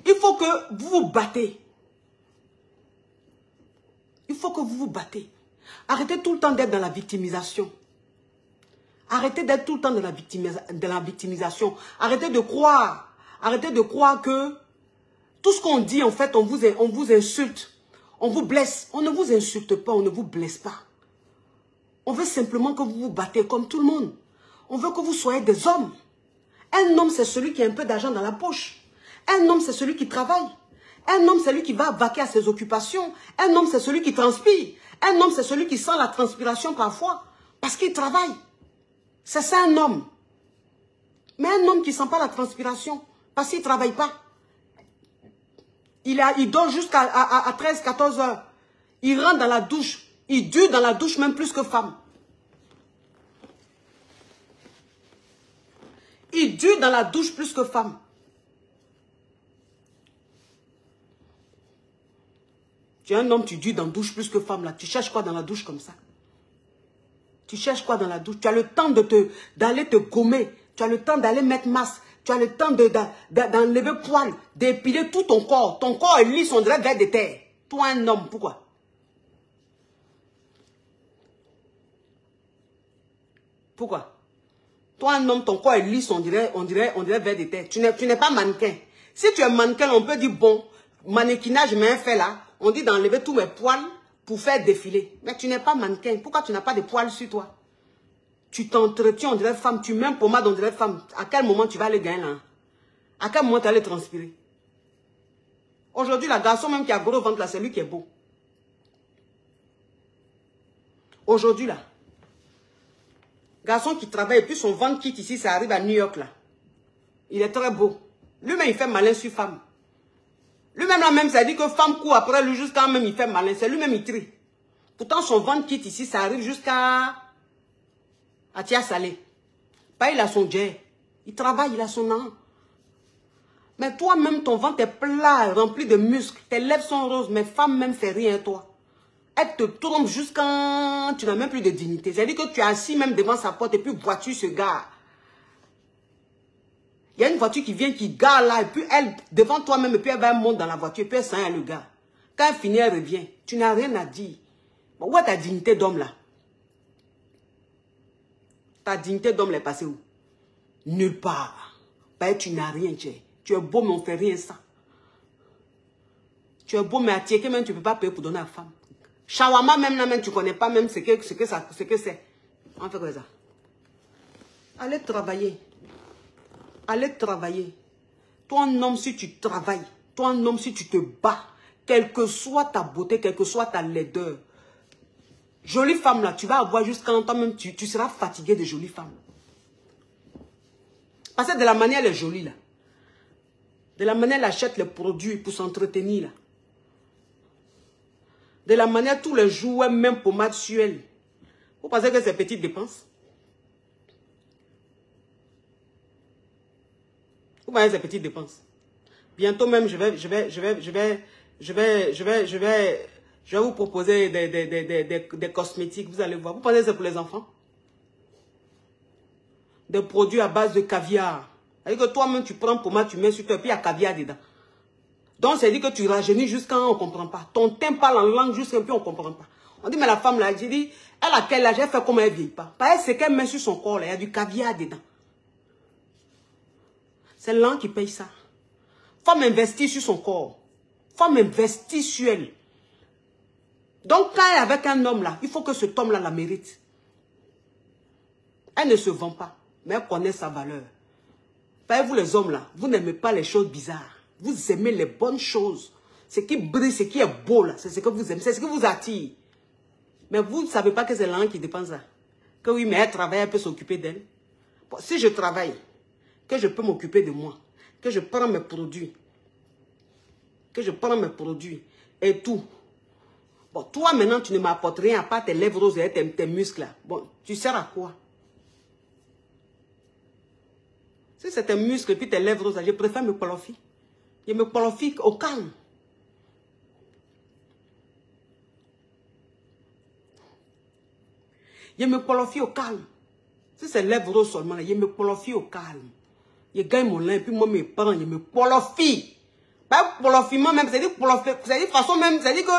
Il faut que vous vous battez. Il faut que vous vous battez. Arrêtez tout le temps d'être dans la victimisation. Arrêtez d'être tout le temps dans la victimisation. Arrêtez de croire. Arrêtez de croire que tout ce qu'on dit, en fait, on vous insulte. On vous blesse. On ne vous insulte pas, on ne vous blesse pas. On veut simplement que vous vous battez comme tout le monde. On veut que vous soyez des hommes. Un homme, c'est celui qui a un peu d'argent dans la poche. Un homme, c'est celui qui travaille. Un homme, c'est celui qui va vaquer à ses occupations. Un homme, c'est celui qui transpire. Un homme, c'est celui qui sent la transpiration parfois. Parce qu'il travaille. C'est ça un homme. Mais un homme qui ne sent pas la transpiration, parce qu'il ne travaille pas. Il dort jusqu'à 13-14 heures. Il rentre dans la douche. Il dure dans la douche même plus que femme. Il dure dans la douche plus que femme. Tu es un homme, tu dures dans la douche plus que femme là. Tu cherches quoi dans la douche comme ça? Tu cherches quoi dans la douche? Tu as le temps d'aller te gommer. Tu as le temps d'aller mettre masse. Tu as le temps d'enlever poil, d'épiler tout ton corps. Ton corps est lisse, on dirait vers des terres. Toi, un homme, pourquoi? Pourquoi? Toi, un homme, ton corps est lisse, on dirait vers des terres. Tu n'es pas mannequin. Si tu es mannequin, on peut dire, bon, mannequinage, mais un fait là, on dit d'enlever tous mes poils pour faire défiler. Mais tu n'es pas mannequin. Pourquoi tu n'as pas de poils sur toi? Tu t'entretiens, on dirait femme. Tu mets un pommade, on dirait femme. À quel moment tu vas aller gagner là? À quel moment tu vas aller transpirer? Aujourd'hui, la garçon même qui a gros ventre là, c'est lui qui est beau. Aujourd'hui là, garçon qui travaille et puis son ventre quitte ici, ça arrive à New York là. Il est très beau. Lui-même, il fait malin sur femme. Lui-même là même, ça dit que femme court après lui jusqu'à même il fait malin. C'est lui-même il trie. Pourtant, son ventre quitte ici, ça arrive jusqu'à Tia Salé. Pas il a son jet. Il travaille, il a son an. Mais toi-même, ton ventre est plat, rempli de muscles. Tes lèvres sont roses, mais femme même fait rien, toi. Elle te trompe jusqu'à... Tu n'as même plus de dignité. C'est-à-dire que tu es assis même devant sa porte et puis voiture se gare. Il y a une voiture qui vient, qui gare là, et puis elle, devant toi-même, et puis elle va monter dans la voiture, et puis elle sent le gars. Quand elle finit, elle revient. Tu n'as rien à dire. Bon, où est ta dignité d'homme là? Ta dignité d'homme est passée où? Nulle part. Ben, tu n'as rien, tu es beau, mais on ne fait rien ça. Tu es beau, mais à Tiéké même, tu ne peux pas payer pour donner à la femme. Shawarma même, là, même, tu ne connais pas même ce que c'est. On fait quoi ça? Allez travailler. Allez travailler. Toi, un homme, si tu travailles, toi, un homme, si tu te bats, quelle que soit ta beauté, quelle que soit ta laideur, jolie femme là, tu vas avoir jusqu'à toi-même, tu seras fatigué de jolies femmes. Parce que de la manière elle est jolie là, de la manière elle achète les produits pour s'entretenir là, de la manière tous les jours elle même pommade sur elle. Vous pensez que c'est petites dépenses? Vous voyez ces petites dépenses? Bientôt même je vais vous proposer des cosmétiques, vous allez voir. Vous pensez que c'est pour les enfants? Des produits à base de caviar. C'est-à-dire que toi-même, tu prends pommade, tu mets sur toi, et puis il y a caviar dedans. Donc, c'est dit que tu rajeunis jusqu'à on ne comprend pas. Ton teint parle en langue jusqu'à puis on ne comprend pas. On dit, mais la femme là, j'ai dit, elle a quel âge? Elle fait comme elle ne vieillit pas. Parce que ce qu'elle met sur son corps là, il y a du caviar dedans. C'est l'an qui paye ça. Femme investit sur son corps. Femme investit sur elle. Donc, quand elle est avec un homme là, il faut que cet homme là la mérite. Elle ne se vend pas, mais elle connaît sa valeur. Parce que vous les hommes là, vous n'aimez pas les choses bizarres. Vous aimez les bonnes choses. Ce qui brille, ce qui est beau là, c'est ce que vous aimez, c'est ce qui vous attire. Mais vous ne savez pas que c'est l'an qui dépend ça. Que oui, mais elle travaille, elle peut s'occuper d'elle. Bon, si je travaille, que je peux m'occuper de moi, que je prends mes produits, et tout. Bon, toi maintenant, tu ne m'apportes rien à part tes lèvres roses et tes muscles là. Bon, tu sers à quoi? Si c'est tes muscles et puis tes lèvres roses, je préfère me qualifier. Je me qualifie au calme. Je me qualifie au calme. Si c'est lèvres roses seulement, je me qualifie au calme. Je gagne mon lin et puis moi, mes parents, je me qualifie. Pas qualifiement même, c'est-à-dire façon même, c'est-à-dire que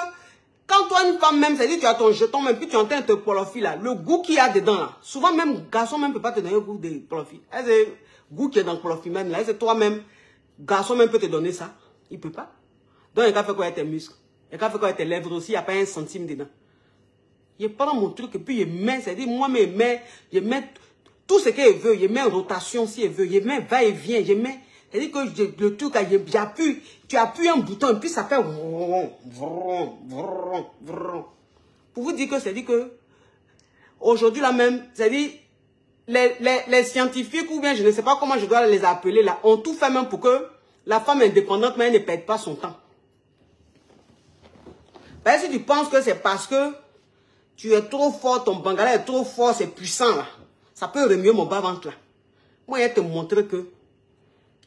quand toi, une femme même, c'est-à-dire tu as ton jeton même, puis tu es en train de te qualifier là, le goût qu'il y a dedans là, souvent même, garçon même ne peut pas te donner un goût de qualifier. Le goût qui est dans le qualifiement là, c'est toi-même, garçon même peut te donner ça. Il ne peut pas. Donc, il a fait quoi avec tes muscles? Il a fait quoi avec tes lèvres aussi? Il n'y a pas un centime dedans. Je prends mon truc et puis je mets, c'est-à-dire moi, je mets tout ce qu'elle veut. Je mets rotation si elle veut. Je mets va-et-vient. Je mets, c'est-à-dire que le truc, j'appuie, tu appuies un bouton et puis ça fait vron, vron, vron, vron. Pour vous dire que c'est-à-dire que aujourd'hui là même, c'est-à-dire les scientifiques ou bien je ne sais pas comment je dois les appeler là, ont tout fait même pour que la femme indépendante, mais elle ne perd pas son temps. Parce que si tu penses que c'est parce que tu es trop fort, ton bangala est trop fort, c'est puissant là, ça peut remuer mon bas-ventre là. Moi, il va te montrer que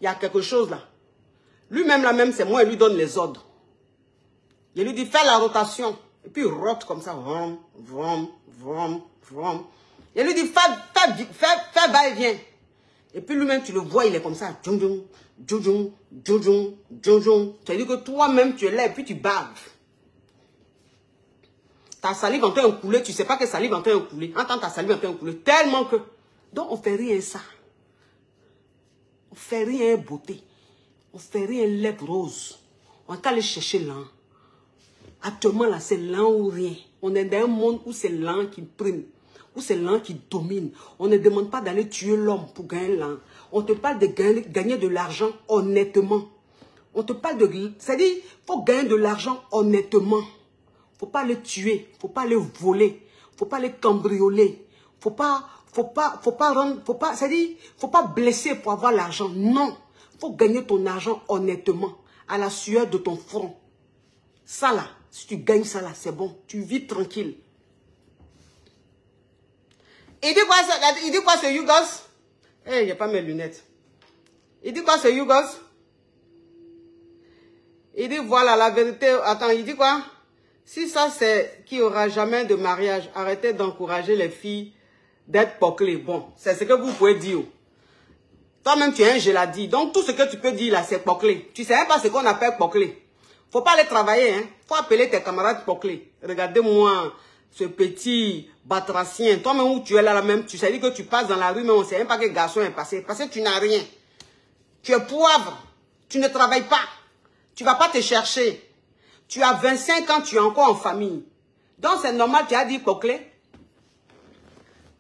il y a quelque chose là. Lui-même là même, c'est moi, il lui donne les ordres. Il lui dit, fais la rotation. Et puis il rote comme ça. Vroom, vroom, vroom, vroom. Et lui dit, fais va-et-vient. Et puis lui-même, tu le vois, il est comme ça. Djong, djong, djong, djong. Ça veut dire que toi-même, tu es là et puis tu baves. Ta salive en train de couler, tu ne sais pas que salive en train de couler. Entends ta salive en train de couler. Tellement que... Donc, on ne fait rien ça. On ne fait rien beauté. On ne fait rien lèvres rose. On va aller chercher l'an. Actuellement, là, c'est l'an ou rien. On est dans un monde où c'est l'an qui prime. Où c'est l'an qui domine. On ne demande pas d'aller tuer l'homme pour gagner l'an. On te parle de gagner de l'argent honnêtement. On te parle de... C'est-à-dire, il faut gagner de l'argent honnêtement. Faut pas les tuer, faut pas les voler, faut pas les cambrioler, faut pas blesser pour avoir l'argent. Non, faut gagner ton argent honnêtement, à la sueur de ton front. Ça là, si tu gagnes ça là, c'est bon, tu vis tranquille. Il dit quoi ce Yougos? Eh, j'ai pas mes lunettes. Il dit quoi ce Yougos? Il dit voilà la vérité. Attends, il dit quoi? Si ça, c'est qu'il n'y aura jamais de mariage, arrêtez d'encourager les filles d'être poclées. Bon, c'est ce que vous pouvez dire. Toi-même, tu es un geladi. Donc, tout ce que tu peux dire là, c'est poclé. Tu ne sais même pas ce qu'on appelle poclé. Il ne faut pas aller travailler. Il faut appeler tes camarades poclés. Regardez-moi, ce petit batracien. Toi-même, où tu es là, même, tu sais que tu passes dans la rue, mais on ne sait même pas quel garçon est passé. Parce que tu n'as rien. Tu es poivre. Tu ne travailles pas. Tu ne vas pas te chercher. Tu as 25 ans, tu es encore en famille. Donc, c'est normal, tu as dit poclé.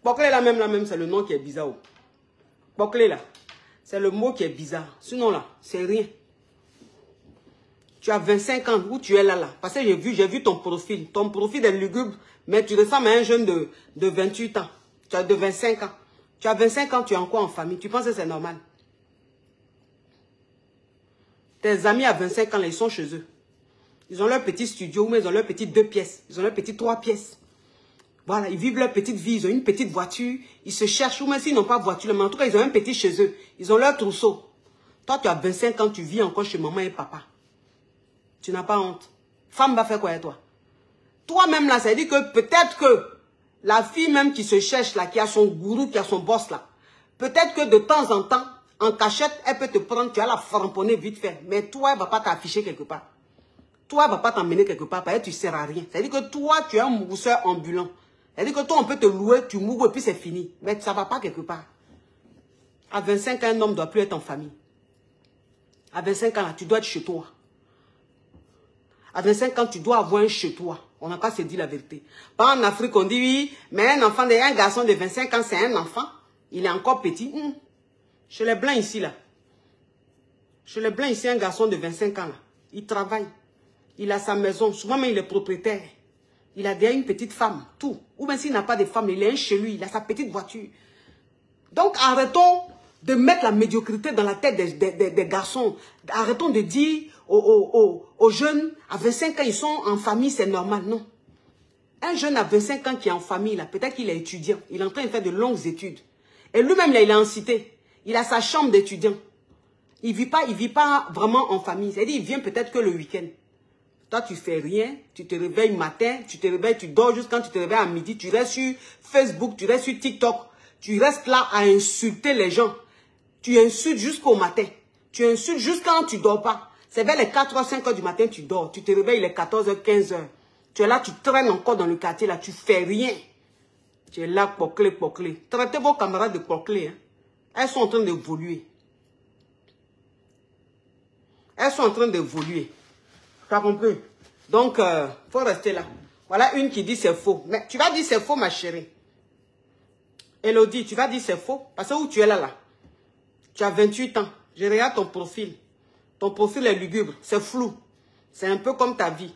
Poclé, là même, c'est le nom qui est bizarre. Poclé, là, c'est le mot qui est bizarre. Sinon, là, c'est rien. Tu as 25 ans, où tu es là. Parce que j'ai vu ton profil. Ton profil est lugubre, mais tu ressembles à un jeune de 28 ans. Tu as de 25 ans. Tu as 25 ans, tu es encore en famille. Tu penses que c'est normal? Tes amis à 25 ans, là, ils sont chez eux. Ils ont leur petit studio, mais ils ont leur petite 2 pièces. Ils ont leur petite 3 pièces. Voilà, ils vivent leur petite vie. Ils ont une petite voiture. Ils se cherchent, ou même s'ils n'ont pas de voiture, mais en tout cas, ils ont un petit chez eux. Ils ont leur trousseau. Toi, tu as 25 ans, tu vis encore chez maman et papa. Tu n'as pas honte. Femme va faire quoi avec toi? Toi-même, là, ça veut dire que peut-être que la fille même qui se cherche, là, qui a son gourou, qui a son boss, là, peut-être que de temps en temps, en cachette, elle peut te prendre, tu vas la framponner vite fait. Mais toi, elle ne va pas t'afficher quelque part. Toi, elle ne va pas t'emmener quelque part, parce que tu ne sers à rien. C'est-à-dire que toi, tu es un mousseur ambulant. C'est-à-dire que toi, on peut te louer, tu mourres et puis c'est fini. Mais ça ne va pas quelque part. À 25 ans, un homme ne doit plus être en famille. À 25 ans, là, tu dois être chez toi. À 25 ans, tu dois avoir un chez toi. On n'a pas se dit la vérité. Pas en Afrique, on dit oui, mais un garçon de 25 ans, c'est un enfant. Il est encore petit. Chez les Blancs ici, là. Chez les Blancs ici, un garçon de 25 ans, là. Il travaille. Il a sa maison. Souvent, même, il est propriétaire. Il a déjà une petite femme. Tout. Ou même s'il n'a pas de femme, il est un chez lui. Il a sa petite voiture. Donc, arrêtons de mettre la médiocrité dans la tête des garçons. Arrêtons de dire aux jeunes, à 25 ans, ils sont en famille, c'est normal. Non. Un jeune à 25 ans qui est en famille, là, peut-être qu'il est étudiant. Il est en train de faire de longues études. Et lui-même, là, il est en cité. Il a sa chambre d'étudiant. Il vit pas vraiment en famille. C'est-à-dire, il vient peut-être que le week-end. Toi, tu fais rien. Tu te réveilles matin. Tu te réveilles, tu dors juste quand tu te réveilles à midi. Tu restes sur Facebook, tu restes sur TikTok. Tu restes là à insulter les gens. Tu insultes jusqu'au matin. Tu insultes jusqu'à quand tu ne dors pas. C'est vers les 4h, 5h du matin, tu dors. Tu te réveilles les 14h, 15h. Tu es là, tu traînes encore dans le quartier, là, tu fais rien. Tu es là, poclé, poclé. Traitez vos camarades de poclé. Hein. Elles sont en train d'évoluer. Elles sont en train d'évoluer. Tu as compris? Donc, il faut rester là. Voilà une qui dit c'est faux. Mais tu vas dire c'est faux, ma chérie. Elodie, tu vas dire c'est faux. Parce que où tu es là, tu as 28 ans. Je regarde ton profil. Ton profil est lugubre. C'est flou. C'est un peu comme ta vie.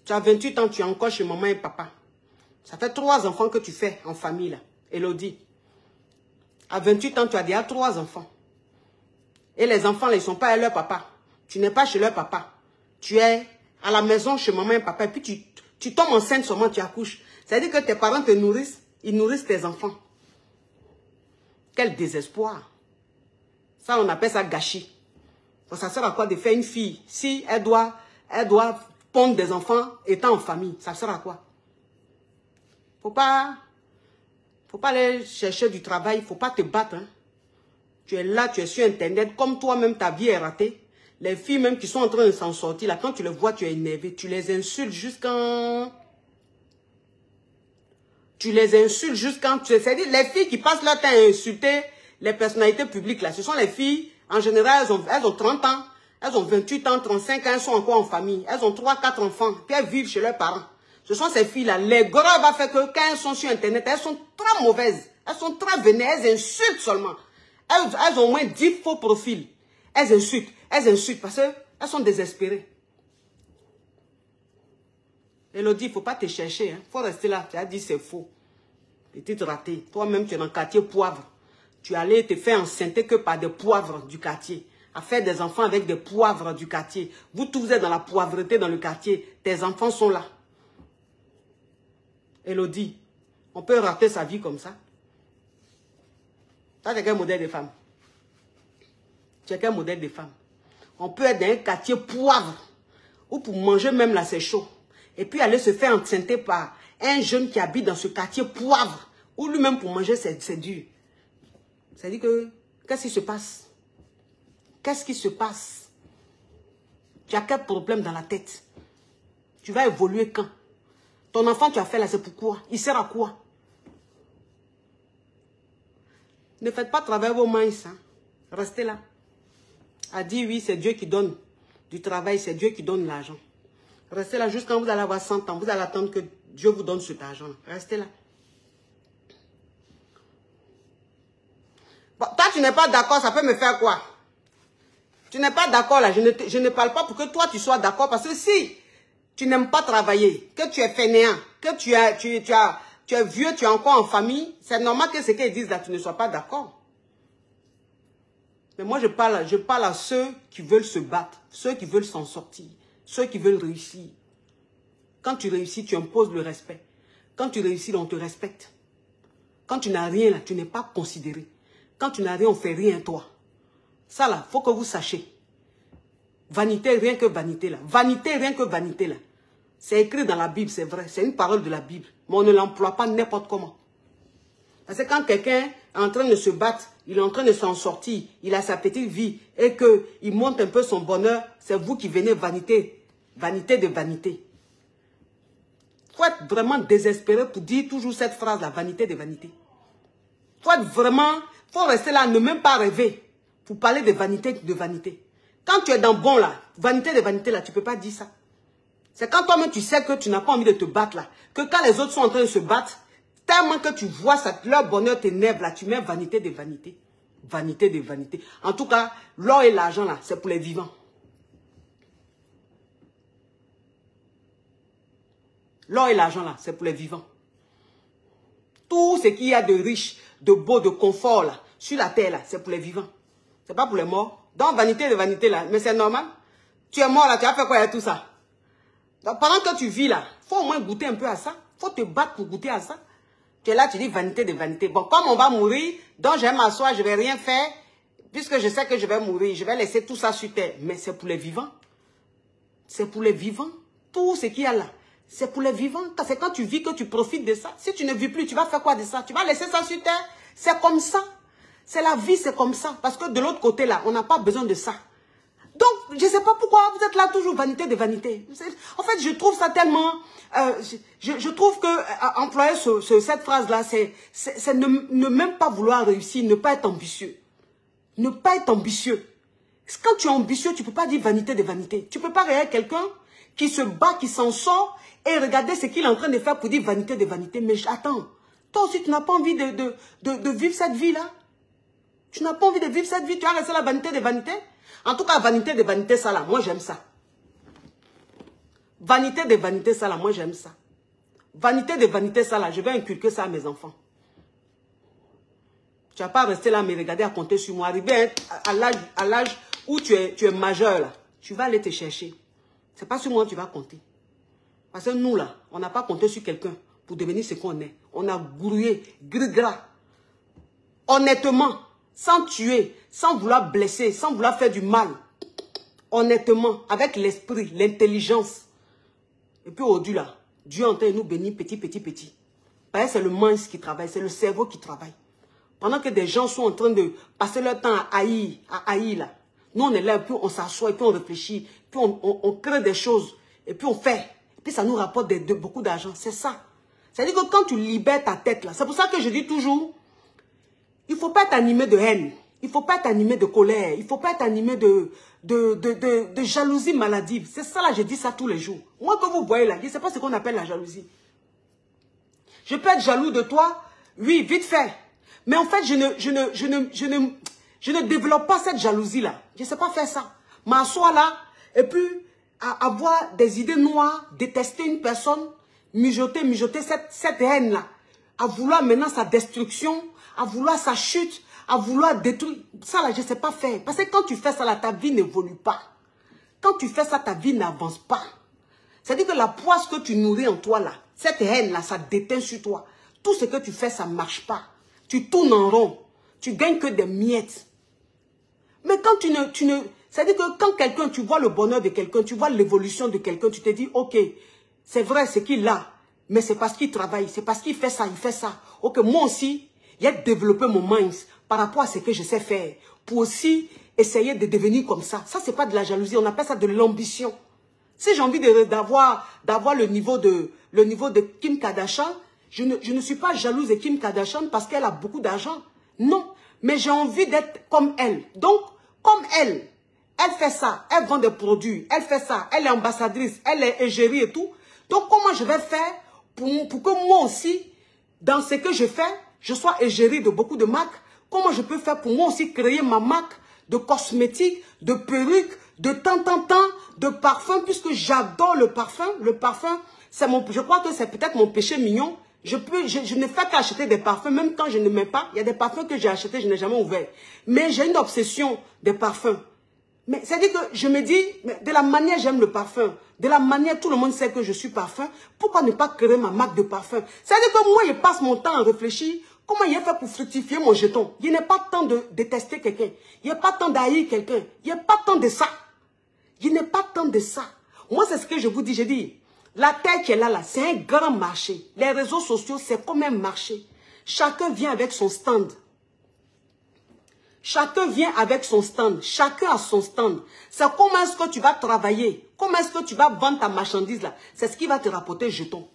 Tu as 28 ans, tu es encore chez maman et papa. Ça fait 3 enfants que tu fais en famille, là. Elodie. À 28 ans, tu as déjà 3 enfants. Et les enfants, là, ils ne sont pas à leur papa. Tu n'es pas chez leur papa. Tu es à la maison chez maman et papa. Et puis, tu tombes enceinte seulement, tu accouches. C'est-à-dire que tes parents te nourrissent. Ils nourrissent tes enfants. Quel désespoir. Ça, on appelle ça gâchis. Ça sert à quoi de faire une fille? Si elle doit pondre des enfants étant en famille, ça sert à quoi? Faut faut pas aller chercher du travail, il ne faut pas te battre. Hein. Tu es là, tu es sur Internet, comme toi-même, ta vie est ratée. Les filles même qui sont en train de s'en sortir, là, quand tu les vois, tu es énervé. Tu les insultes jusqu'en... C'est-à-dire, les filles qui passent leur temps à insulter les personnalités publiques, là, ce sont les filles, en général, elles ont 30 ans, elles ont 28 ans, 35 ans, elles sont encore en famille. Elles ont 3, 4 enfants, puis elles vivent chez leurs parents. Ce sont ces filles-là. Les gros va faire que quand elles sont sur Internet, elles sont très mauvaises. Elles sont très vénères, elles insultent seulement. Elles ont au moins 10 faux profils. Elles insultent parce qu'elles sont désespérées. Elodie, il ne faut pas te chercher. Il faut rester là. Tu as dit c'est faux. Petite ratée. Toi-même, tu es dans le quartier poivre. Tu allais te faire enceinter que par des poivres du quartier. À faire des enfants avec des poivres du quartier. Vous tous êtes dans la poivreté dans le quartier. Tes enfants sont là. Elodie, on peut rater sa vie comme ça. Ça, c'est quel modèle de femme? Tu es quel modèle de femme? On peut être dans un quartier poivre. Ou pour manger même là, c'est chaud. Et puis aller se faire enceinter par un jeune qui habite dans ce quartier poivre. Ou lui-même pour manger, c'est dur. C'est-à-dire que, qu'est-ce qui se passe? Qu'est-ce qui se passe? Tu as quel problème dans la tête? Tu vas évoluer quand? Ton enfant, tu as fait là, c'est pourquoi? Il sert à quoi? Ne faites pas travailler vos mains, hein. Restez là. A dit oui, c'est Dieu qui donne du travail, c'est Dieu qui donne l'argent. Restez là jusqu'à quand vous allez avoir 100 ans. Vous allez attendre que Dieu vous donne cet argent. Restez là. Bon, toi, tu n'es pas d'accord, ça peut me faire quoi? Tu n'es pas d'accord là. Je ne parle pas pour que toi, tu sois d'accord. Parce que si tu n'aimes pas travailler, que tu es fainéant, que tu es vieux, tu es encore en famille, c'est normal que ce qu'ils disent là, tu ne sois pas d'accord. Mais moi, je parle à ceux qui veulent se battre, ceux qui veulent s'en sortir, ceux qui veulent réussir. Quand tu réussis, tu imposes le respect. Quand tu réussis, on te respecte. Quand tu n'as rien, là, tu n'es pas considéré. Quand tu n'as rien, on ne fait rien toi. Ça, là, il faut que vous sachiez. Vanité, rien que vanité, là. Vanité, rien que vanité, là. C'est écrit dans la Bible, c'est vrai. C'est une parole de la Bible. Mais on ne l'emploie pas n'importe comment. Parce que quand quelqu'un est en train de se battre, il est en train de s'en sortir, il a sa petite vie, et qu'il monte un peu son bonheur, c'est vous qui venez vanité. Vanité de vanité. Il faut être vraiment désespéré pour dire toujours cette phrase, la vanité de vanité. Il faut être vraiment, il faut rester là, ne même pas rêver pour parler de vanité de vanité. Quand tu es dans bon là, vanité de vanité là, tu ne peux pas dire ça. C'est quand toi-même tu sais que tu n'as pas envie de te battre là, que quand les autres sont en train de se battre, tellement que tu vois ça, leur bonheur t'énerve là, tu mets vanité de vanité. Vanité de vanité. En tout cas, l'or et l'argent là, c'est pour les vivants. L'or et l'argent là, c'est pour les vivants. Tout ce qu'il y a de riche, de beau, de confort là, sur la terre là, c'est pour les vivants. C'est pas pour les morts. Donc vanité de vanité là, mais c'est normal. Tu es mort là, tu as fait quoi avec tout ça? Donc pendant que tu vis là, il faut au moins goûter un peu à ça. Il faut te battre pour goûter à ça. Tu es là, tu dis vanité de vanité. Bon, comme on va mourir, donc je vais m'asseoir, je ne vais rien faire, puisque je sais que je vais mourir, je vais laisser tout ça sur terre. Mais c'est pour les vivants. C'est pour les vivants. Tout ce qu'il y a là, c'est pour les vivants. C'est quand tu vis que tu profites de ça. Si tu ne vis plus, tu vas faire quoi de ça? Tu vas laisser ça sur terre? C'est comme ça. C'est la vie, c'est comme ça. Parce que de l'autre côté là, on n'a pas besoin de ça. Donc, je ne sais pas pourquoi vous êtes là toujours vanité de vanité. En fait, je trouve ça tellement... je trouve que employer cette phrase-là, c'est ne même pas vouloir réussir, ne pas être ambitieux. Ne pas être ambitieux. Quand tu es ambitieux, tu ne peux pas dire vanité de vanité. Tu ne peux pas regarder quelqu'un qui se bat, qui s'en sort, et regarder ce qu'il est en train de faire pour dire vanité de vanité. Mais attends, toi aussi, tu n'as pas envie de vivre cette vie-là. Tu n'as pas envie de vivre cette vie, tu as resté la vanité de vanité. En tout cas, vanité de vanité, ça là, moi j'aime ça. Vanité de vanité, ça là, moi j'aime ça. Vanité de vanité, ça là, je vais inculquer ça à mes enfants. Tu n'as pas resté là à me regarder, à compter sur moi. Arrivé à l'âge où tu es majeur là, tu vas aller te chercher. Ce n'est pas sur moi que tu vas compter. Parce que nous là, on n'a pas compté sur quelqu'un pour devenir ce qu'on est. On a grouillé, gris-gras. Honnêtement. Sans tuer, sans vouloir blesser, sans vouloir faire du mal. Honnêtement, avec l'esprit, l'intelligence. Et puis aujourd'hui là, Dieu est en train de nous bénir petit, petit, petit. Parce que c'est le minds qui travaille, c'est le cerveau qui travaille. Pendant que des gens sont en train de passer leur temps à haïr là. Nous, on est là, puis on s'assoit, et puis on réfléchit, puis on crée des choses, et puis on fait. Et puis ça nous rapporte beaucoup d'argent. C'est ça. C'est-à-dire que quand tu libères ta tête là, c'est pour ça que je dis toujours, il ne faut pas être animé de haine. Il ne faut pas être animé de colère. Il ne faut pas être animé de jalousie maladive. C'est ça là, je dis ça tous les jours. Moi, que vous voyez là, je ne sais pas ce qu'on appelle la jalousie. Je peux être jaloux de toi, oui, vite fait. Mais en fait, je ne développe pas cette jalousie-là. Je ne sais pas faire ça. M'asseoir là, et puis avoir des idées noires, détester une personne, mijoter cette haine-là, à vouloir maintenant sa destruction, à vouloir sa chute, à vouloir détruire. Ça là, je ne sais pas faire. Parce que quand tu fais ça là, ta vie n'évolue pas. Quand tu fais ça, ta vie n'avance pas. C'est-à-dire que la poisse que tu nourris en toi là, cette haine là, ça déteint sur toi. Tout ce que tu fais, ça ne marche pas. Tu tournes en rond. Tu gagnes que des miettes. Mais quand c'est-à-dire que quand quelqu'un, tu vois le bonheur de quelqu'un, tu vois l'évolution de quelqu'un, tu te dis, ok, c'est vrai, c'est qu'il a, mais c'est parce qu'il travaille, c'est parce qu'il fait ça, il fait ça. Ok, moi aussi, j'ai développé mon mind par rapport à ce que je sais faire, pour aussi essayer de devenir comme ça. Ça, c'est pas de la jalousie, on appelle ça de l'ambition. Si j'ai envie d'avoir le niveau de Kim Kardashian, je ne suis pas jalouse de Kim Kardashian parce qu'elle a beaucoup d'argent. Non, mais j'ai envie d'être comme elle. Donc, comme elle fait ça, elle vend des produits, elle fait ça, elle est ambassadrice, elle est égérie et tout. Donc, comment je vais faire pour que moi aussi, dans ce que je fais, je sois égérie de beaucoup de marques? Comment je peux faire pour moi aussi créer ma marque de cosmétiques, de perruques, de temps, de parfums, puisque j'adore le parfum. Le parfum, je crois que c'est peut-être mon péché mignon. Je ne fais qu'acheter des parfums, même quand je ne mets pas. Il y a des parfums que j'ai achetés, je n'ai jamais ouvert. Mais j'ai une obsession des parfums. Mais c'est-à-dire que je me dis, de la manière j'aime le parfum, de la manière tout le monde sait que je suis parfum, pourquoi ne pas créer ma marque de parfum? C'est-à-dire que moi, je passe mon temps à réfléchir, comment il a fait pour fructifier mon jeton? Il n'y a pas temps de détester quelqu'un, il n'y a pas temps d'haïr quelqu'un, il n'y a pas temps de ça. Il n'y a pas temps de ça. Moi, c'est ce que je vous dis, je dis, la terre qui est là, c'est un grand marché. Les réseaux sociaux, c'est comme un marché. Chacun vient avec son stand. Chacun vient avec son stand. Chacun a son stand. C'est comment est-ce que tu vas travailler. Comment est-ce que tu vas vendre ta marchandise là. C'est ce qui va te rapporter jeton.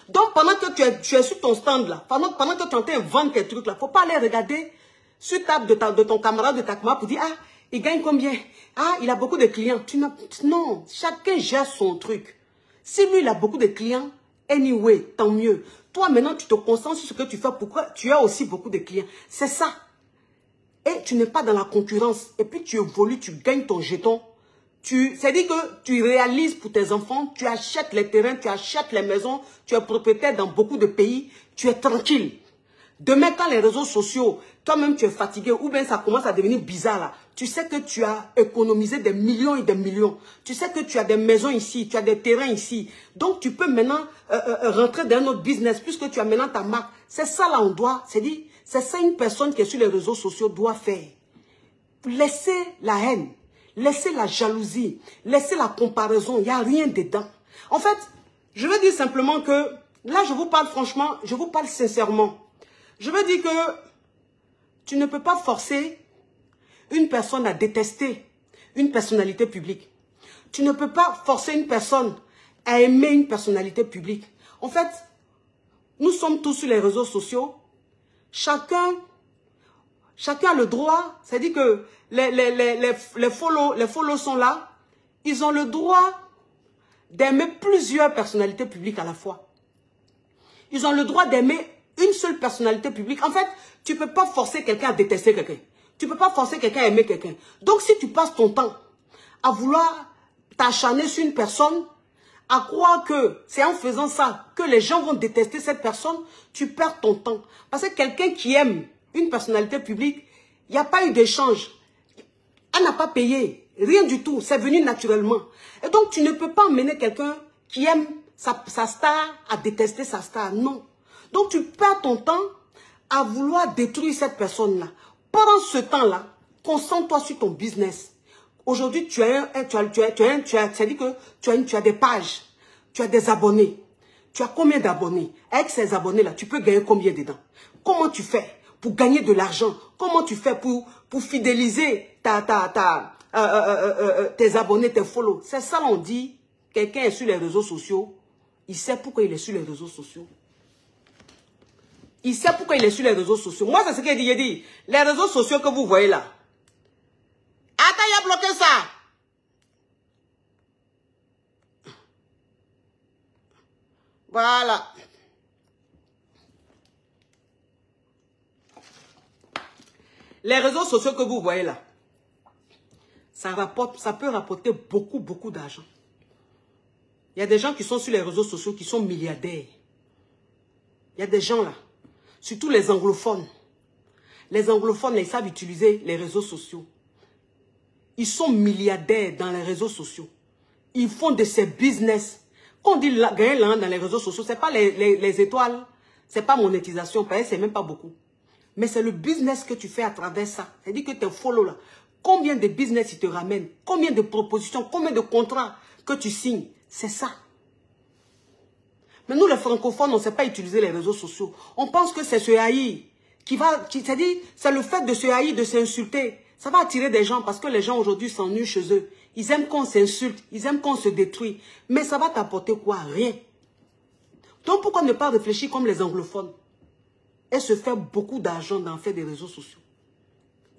Donc, pendant que tu es sur ton stand là, pendant que tu es en train de vendre tes trucs là, il ne faut pas aller regarder sur table de ton camarade, de ta camarade pour dire, ah, il gagne combien? Ah, il a beaucoup de clients. Non, chacun gère son truc. Si lui, il a beaucoup de clients, anyway, tant mieux. Toi, maintenant, tu te concentres sur ce que tu fais. Pourquoi tu as aussi beaucoup de clients? C'est ça. Et tu n'es pas dans la concurrence. Et puis, tu évolues, tu gagnes ton jeton. C'est-à-dire que tu réalises pour tes enfants, tu achètes les terrains, tu achètes les maisons, tu es propriétaire dans beaucoup de pays, tu es tranquille. Demain, quand les réseaux sociaux, toi-même tu es fatigué, ou bien ça commence à devenir bizarre là, tu sais que tu as économisé des millions et des millions. Tu sais que tu as des maisons ici, tu as des terrains ici. Donc, tu peux maintenant rentrer dans un autre business puisque tu as maintenant ta marque. C'est ça là, on doit, c'est ça une personne qui est sur les réseaux sociaux doit faire. Laissez la haine, laissez la jalousie, laissez la comparaison, il n'y a rien dedans. En fait, je veux dire simplement que, là je vous parle franchement, je vous parle sincèrement. Je veux dire que tu ne peux pas forcer une personne à détester une personnalité publique. Tu ne peux pas forcer une personne à aimer une personnalité publique. En fait, nous sommes tous sur les réseaux sociaux. Chacun a le droit, c'est-à-dire que les follow sont là. Ils ont le droit d'aimer plusieurs personnalités publiques à la fois. Ils ont le droit d'aimer une seule personnalité publique. En fait, tu ne peux pas forcer quelqu'un à détester quelqu'un. Tu ne peux pas forcer quelqu'un à aimer quelqu'un. Donc, si tu passes ton temps à vouloir t'acharner sur une personne, à croire que c'est en faisant ça que les gens vont détester cette personne, tu perds ton temps. Parce que quelqu'un qui aime une personnalité publique, il n'y a pas eu d'échange. Elle n'a pas payé. Rien du tout. C'est venu naturellement. Et donc, tu ne peux pas emmener quelqu'un qui aime sa star à détester sa star. Non. Donc, tu perds ton temps à vouloir détruire cette personne-là. Pendant ce temps-là, concentre-toi sur ton business. Aujourd'hui, tu as des pages, tu as des abonnés, Tu as combien d'abonnés? Avec ces abonnés-là, tu peux gagner combien dedans? Comment tu fais pour gagner de l'argent? Comment tu fais pour fidéliser tes abonnés, tes follow? C'est ça, on dit. Quelqu'un est sur les réseaux sociaux. Il sait pourquoi il est sur les réseaux sociaux. Il sait pourquoi il est sur les réseaux sociaux. Moi, c'est ce qu'il dit. Il dit, les réseaux sociaux que vous voyez là. Attends, il a bloqué ça. Voilà. Les réseaux sociaux que vous voyez là, ça peut rapporter beaucoup d'argent. Il y a des gens qui sont sur les réseaux sociaux qui sont milliardaires. Il y a des gens là, surtout les anglophones. Les anglophones, ils savent utiliser les réseaux sociaux. Ils sont milliardaires dans les réseaux sociaux. Ils font de ces business. Quand on dit gagner l'argent dans les réseaux sociaux, ce n'est pas les étoiles, ce n'est pas monétisation, parce que ce n'est même pas beaucoup. Mais c'est le business que tu fais à travers ça. C'est-à-dire que tes follow là, combien de business ils te ramènent, combien de propositions, combien de contrats que tu signes, c'est ça. Mais nous les francophones, on ne sait pas utiliser les réseaux sociaux. On pense que c'est ce haïr c'est-à-dire, c'est le fait de se haïr, de s'insulter. Ça va attirer des gens parce que les gens aujourd'hui s'ennuient chez eux. Ils aiment qu'on s'insulte, ils aiment qu'on se détruit. Mais ça va t'apporter quoi? Rien. Donc pourquoi ne pas réfléchir comme les anglophones et se faire beaucoup d'argent dans faire des réseaux sociaux?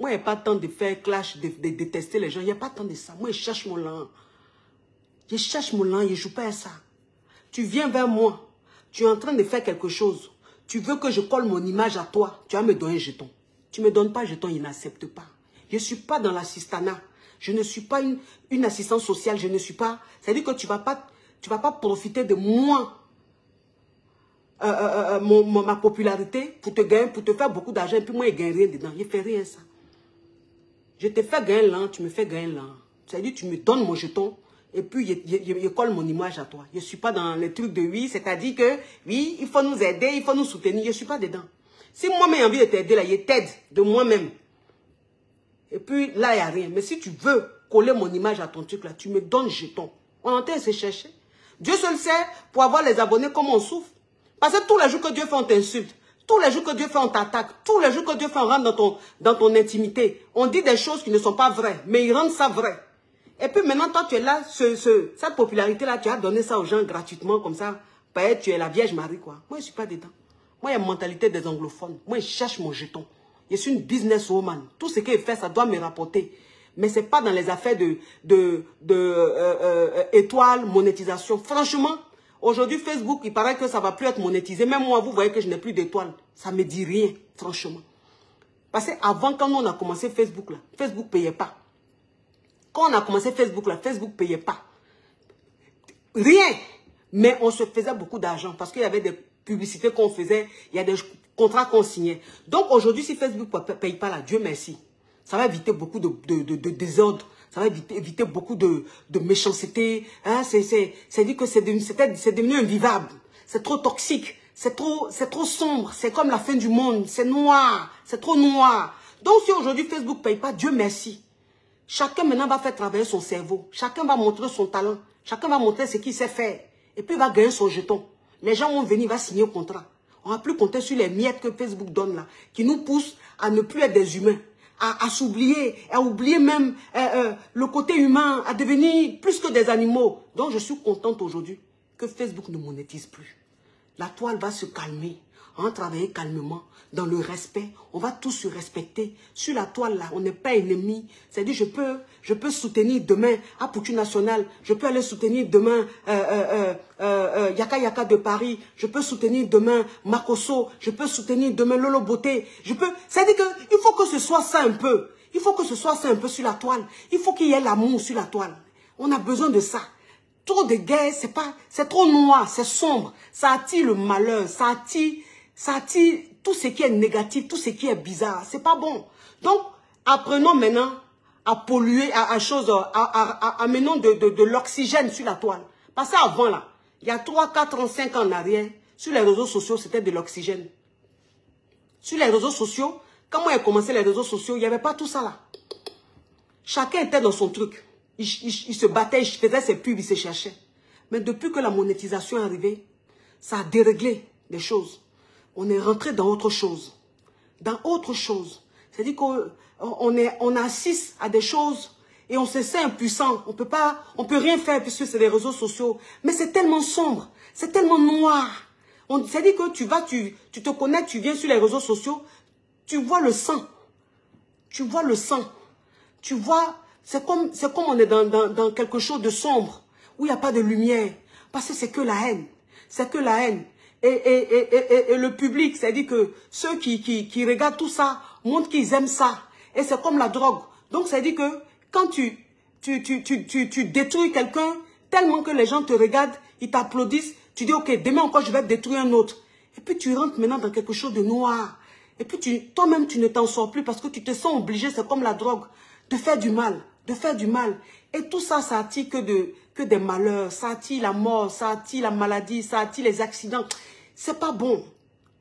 Moi, il n'y a pas de temps de faire clash, de détester les gens. Il n'y a pas de temps de ça. Moi, je cherche mon lin. Je cherche mon lin, je ne joue pas à ça. Tu viens vers moi, tu es en train de faire quelque chose. Tu veux que je colle mon image à toi, tu vas me donner un jeton. Tu ne me donnes pas un jeton, il n'accepte pas. Je ne suis pas dans l'assistanat. Je ne suis pas une assistante sociale. Je ne suis pas... C'est-à-dire que tu ne vas pas profiter de moi, ma popularité, pour te gagner, pour te faire beaucoup d'argent. Et puis moi, je ne gagne rien dedans. Je ne fais rien ça. Je te fais gagner l'an, tu me fais gagner l'an. C'est-à-dire tu me donnes mon jeton. Et puis, je colle mon image à toi. Je ne suis pas dans les trucs de oui, c'est-à-dire que, oui, il faut nous aider, il faut nous soutenir. Je ne suis pas dedans. Si moi-même j'ai envie de t'aider, là, je t'aide de moi-même. Et puis, là, il n'y a rien. Mais si tu veux coller mon image à ton truc, là, tu me donnes jeton. On entend se chercher. Dieu seul sait, pour avoir les abonnés, comment on souffre. Parce que tous les jours que Dieu fait, on t'insulte. Tous les jours que Dieu fait, on t'attaque. Tous les jours que Dieu fait, on rentre dans ton intimité. On dit des choses qui ne sont pas vraies, mais ils rendent ça vrai. Et puis maintenant, toi, tu es là, cette popularité-là, tu as donné ça aux gens gratuitement, comme ça. Peut-être tu es la Vierge Marie, quoi. Moi, je ne suis pas dedans. Moi, il y a la mentalité des anglophones. Moi, je cherche mon jeton. Je suis une businesswoman. Tout ce qu'il fait, ça doit me rapporter. Mais ce n'est pas dans les affaires étoiles, monétisation. Franchement, aujourd'hui, Facebook, il paraît que ça ne va plus être monétisé. Même moi, vous voyez que je n'ai plus d'étoiles. Ça ne me dit rien, franchement. Parce qu'avant, quand on a commencé Facebook, là, Facebook ne payait pas. Quand on a commencé Facebook, là, Facebook ne payait pas. Rien. Mais on se faisait beaucoup d'argent parce qu'il y avait des publicités qu'on faisait, il y a des contrats qu'on signait. Donc aujourd'hui, si Facebook ne paye pas là, Dieu merci. Ça va éviter beaucoup de désordre. Ça va éviter beaucoup de méchanceté. Hein? C'est-à-dire que c'est devenu invivable. C'est trop toxique. C'est trop sombre. C'est comme la fin du monde. C'est noir. C'est trop noir. Donc si aujourd'hui Facebook ne paye pas, Dieu merci. Chacun maintenant va faire travailler son cerveau. Chacun va montrer son talent. Chacun va montrer ce qu'il sait faire. Et puis il va gagner son jeton. Les gens vont venir, il va signer au contrat. On ne va plus compter sur les miettes que Facebook donne là, qui nous poussent à ne plus être des humains, à s'oublier, à oublier même le côté humain, à devenir plus que des animaux. Donc je suis contente aujourd'hui que Facebook ne monétise plus. La toile va se calmer. On va travailler calmement, dans le respect. On va tous se respecter. Sur la toile, là, on n'est pas ennemis. C'est-à-dire, je peux soutenir demain Apoutu National. Je peux aller soutenir demain Yaka Yaka de Paris. Je peux soutenir demain Makosso. Je peux soutenir demain Lolo Beauté. C'est-à-dire qu'il faut que ce soit ça un peu. Il faut que ce soit ça un peu sur la toile. Il faut qu'il y ait l'amour sur la toile. On a besoin de ça. Trop de guerre, c'est trop noir, c'est sombre. Ça attire le malheur, ça attire tout ce qui est négatif, tout ce qui est bizarre. C'est pas bon. Donc, apprenons maintenant à polluer, amenons de l'oxygène sur la toile. Parce qu'avant, là, il y a 3, 4 ans, 5 ans en arrière, sur les réseaux sociaux, c'était de l'oxygène. Sur les réseaux sociaux, quand moi j'ai commencé les réseaux sociaux, il n'y avait pas tout ça là. Chacun était dans son truc. Il se battait, il faisait ses pubs, il se cherchait. Mais depuis que la monétisation est arrivée, ça a déréglé des choses. On est rentré dans autre chose. Dans autre chose. C'est-à-dire qu'on assiste à des choses et on se sent impuissant. On peut rien faire puisque c'est les réseaux sociaux. Mais c'est tellement sombre. C'est tellement noir. C'est-à-dire que tu te connectes, tu viens sur les réseaux sociaux, tu vois le sang. Tu vois le sang. Tu vois, c'est comme on est dans quelque chose de sombre, où il n'y a pas de lumière. Parce que c'est que la haine. C'est que la haine. Et le public, c'est-à-dire que ceux qui regardent tout ça, montrent qu'ils aiment ça. Et c'est comme la drogue. Donc, c'est-à-dire que quand tu détruis quelqu'un, tellement que les gens te regardent, ils t'applaudissent, tu dis, ok, demain encore, je vais détruire un autre. Et puis, tu rentres maintenant dans quelque chose de noir. Et puis, toi-même, tu ne t'en sors plus parce que tu te sens obligé, c'est comme la drogue, de faire du mal, de faire du mal. Et tout ça, ça attire que des malheurs, ça attire la mort, ça attire la maladie, ça attire les accidents. C'est pas bon.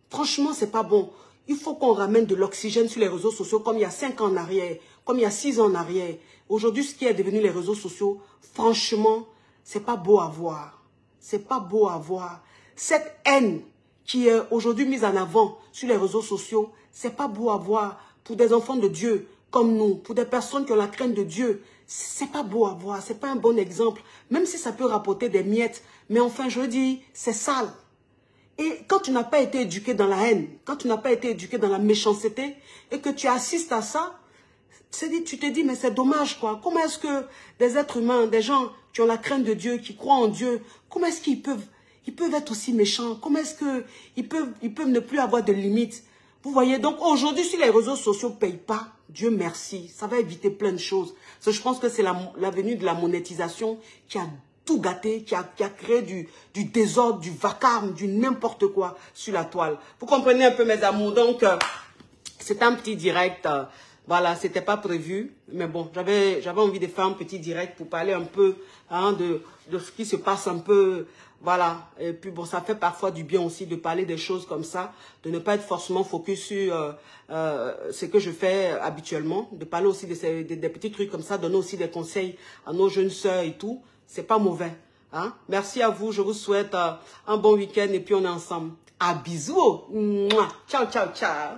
Franchement, c'est pas bon. Il faut qu'on ramène de l'oxygène sur les réseaux sociaux comme il y a 5 ans en arrière, comme il y a 6 ans en arrière. Aujourd'hui, ce qui est devenu les réseaux sociaux, franchement, c'est pas beau à voir. C'est pas beau à voir. Cette haine qui est aujourd'hui mise en avant sur les réseaux sociaux, c'est pas beau à voir pour des enfants de Dieu comme nous, pour des personnes qui ont la crainte de Dieu. C'est pas beau à voir, c'est pas un bon exemple, même si ça peut rapporter des miettes. Mais enfin, je dis, c'est sale. Et quand tu n'as pas été éduqué dans la haine, quand tu n'as pas été éduqué dans la méchanceté, et que tu assistes à ça, tu te dis, mais c'est dommage, quoi. Comment est-ce que des êtres humains, des gens qui ont la crainte de Dieu, qui croient en Dieu, comment est-ce qu'ils peuvent être aussi méchants? Comment est-ce qu'ils peuvent ne plus avoir de limites? Vous voyez, donc aujourd'hui, si les réseaux sociaux ne payent pas, Dieu merci, ça va éviter plein de choses. Parce que je pense que c'est la venue de la monétisation qui a tout gâté, qui a créé du désordre, du vacarme, du n'importe quoi sur la toile. Vous comprenez un peu, mes amours. Donc, c'est un petit direct. Voilà, c'était pas prévu. Mais bon, j'avais envie de faire un petit direct pour parler un peu de ce qui se passe un peu. Voilà. Et puis bon, ça fait parfois du bien aussi de parler des choses comme ça, de ne pas être forcément focus sur ce que je fais habituellement, de parler aussi des petits trucs comme ça, donner aussi des conseils à nos jeunes sœurs et tout. C'est pas mauvais. Hein? Merci à vous. Je vous souhaite un bon week-end et puis on est ensemble. À bisous. Mouah. Ciao, ciao, ciao.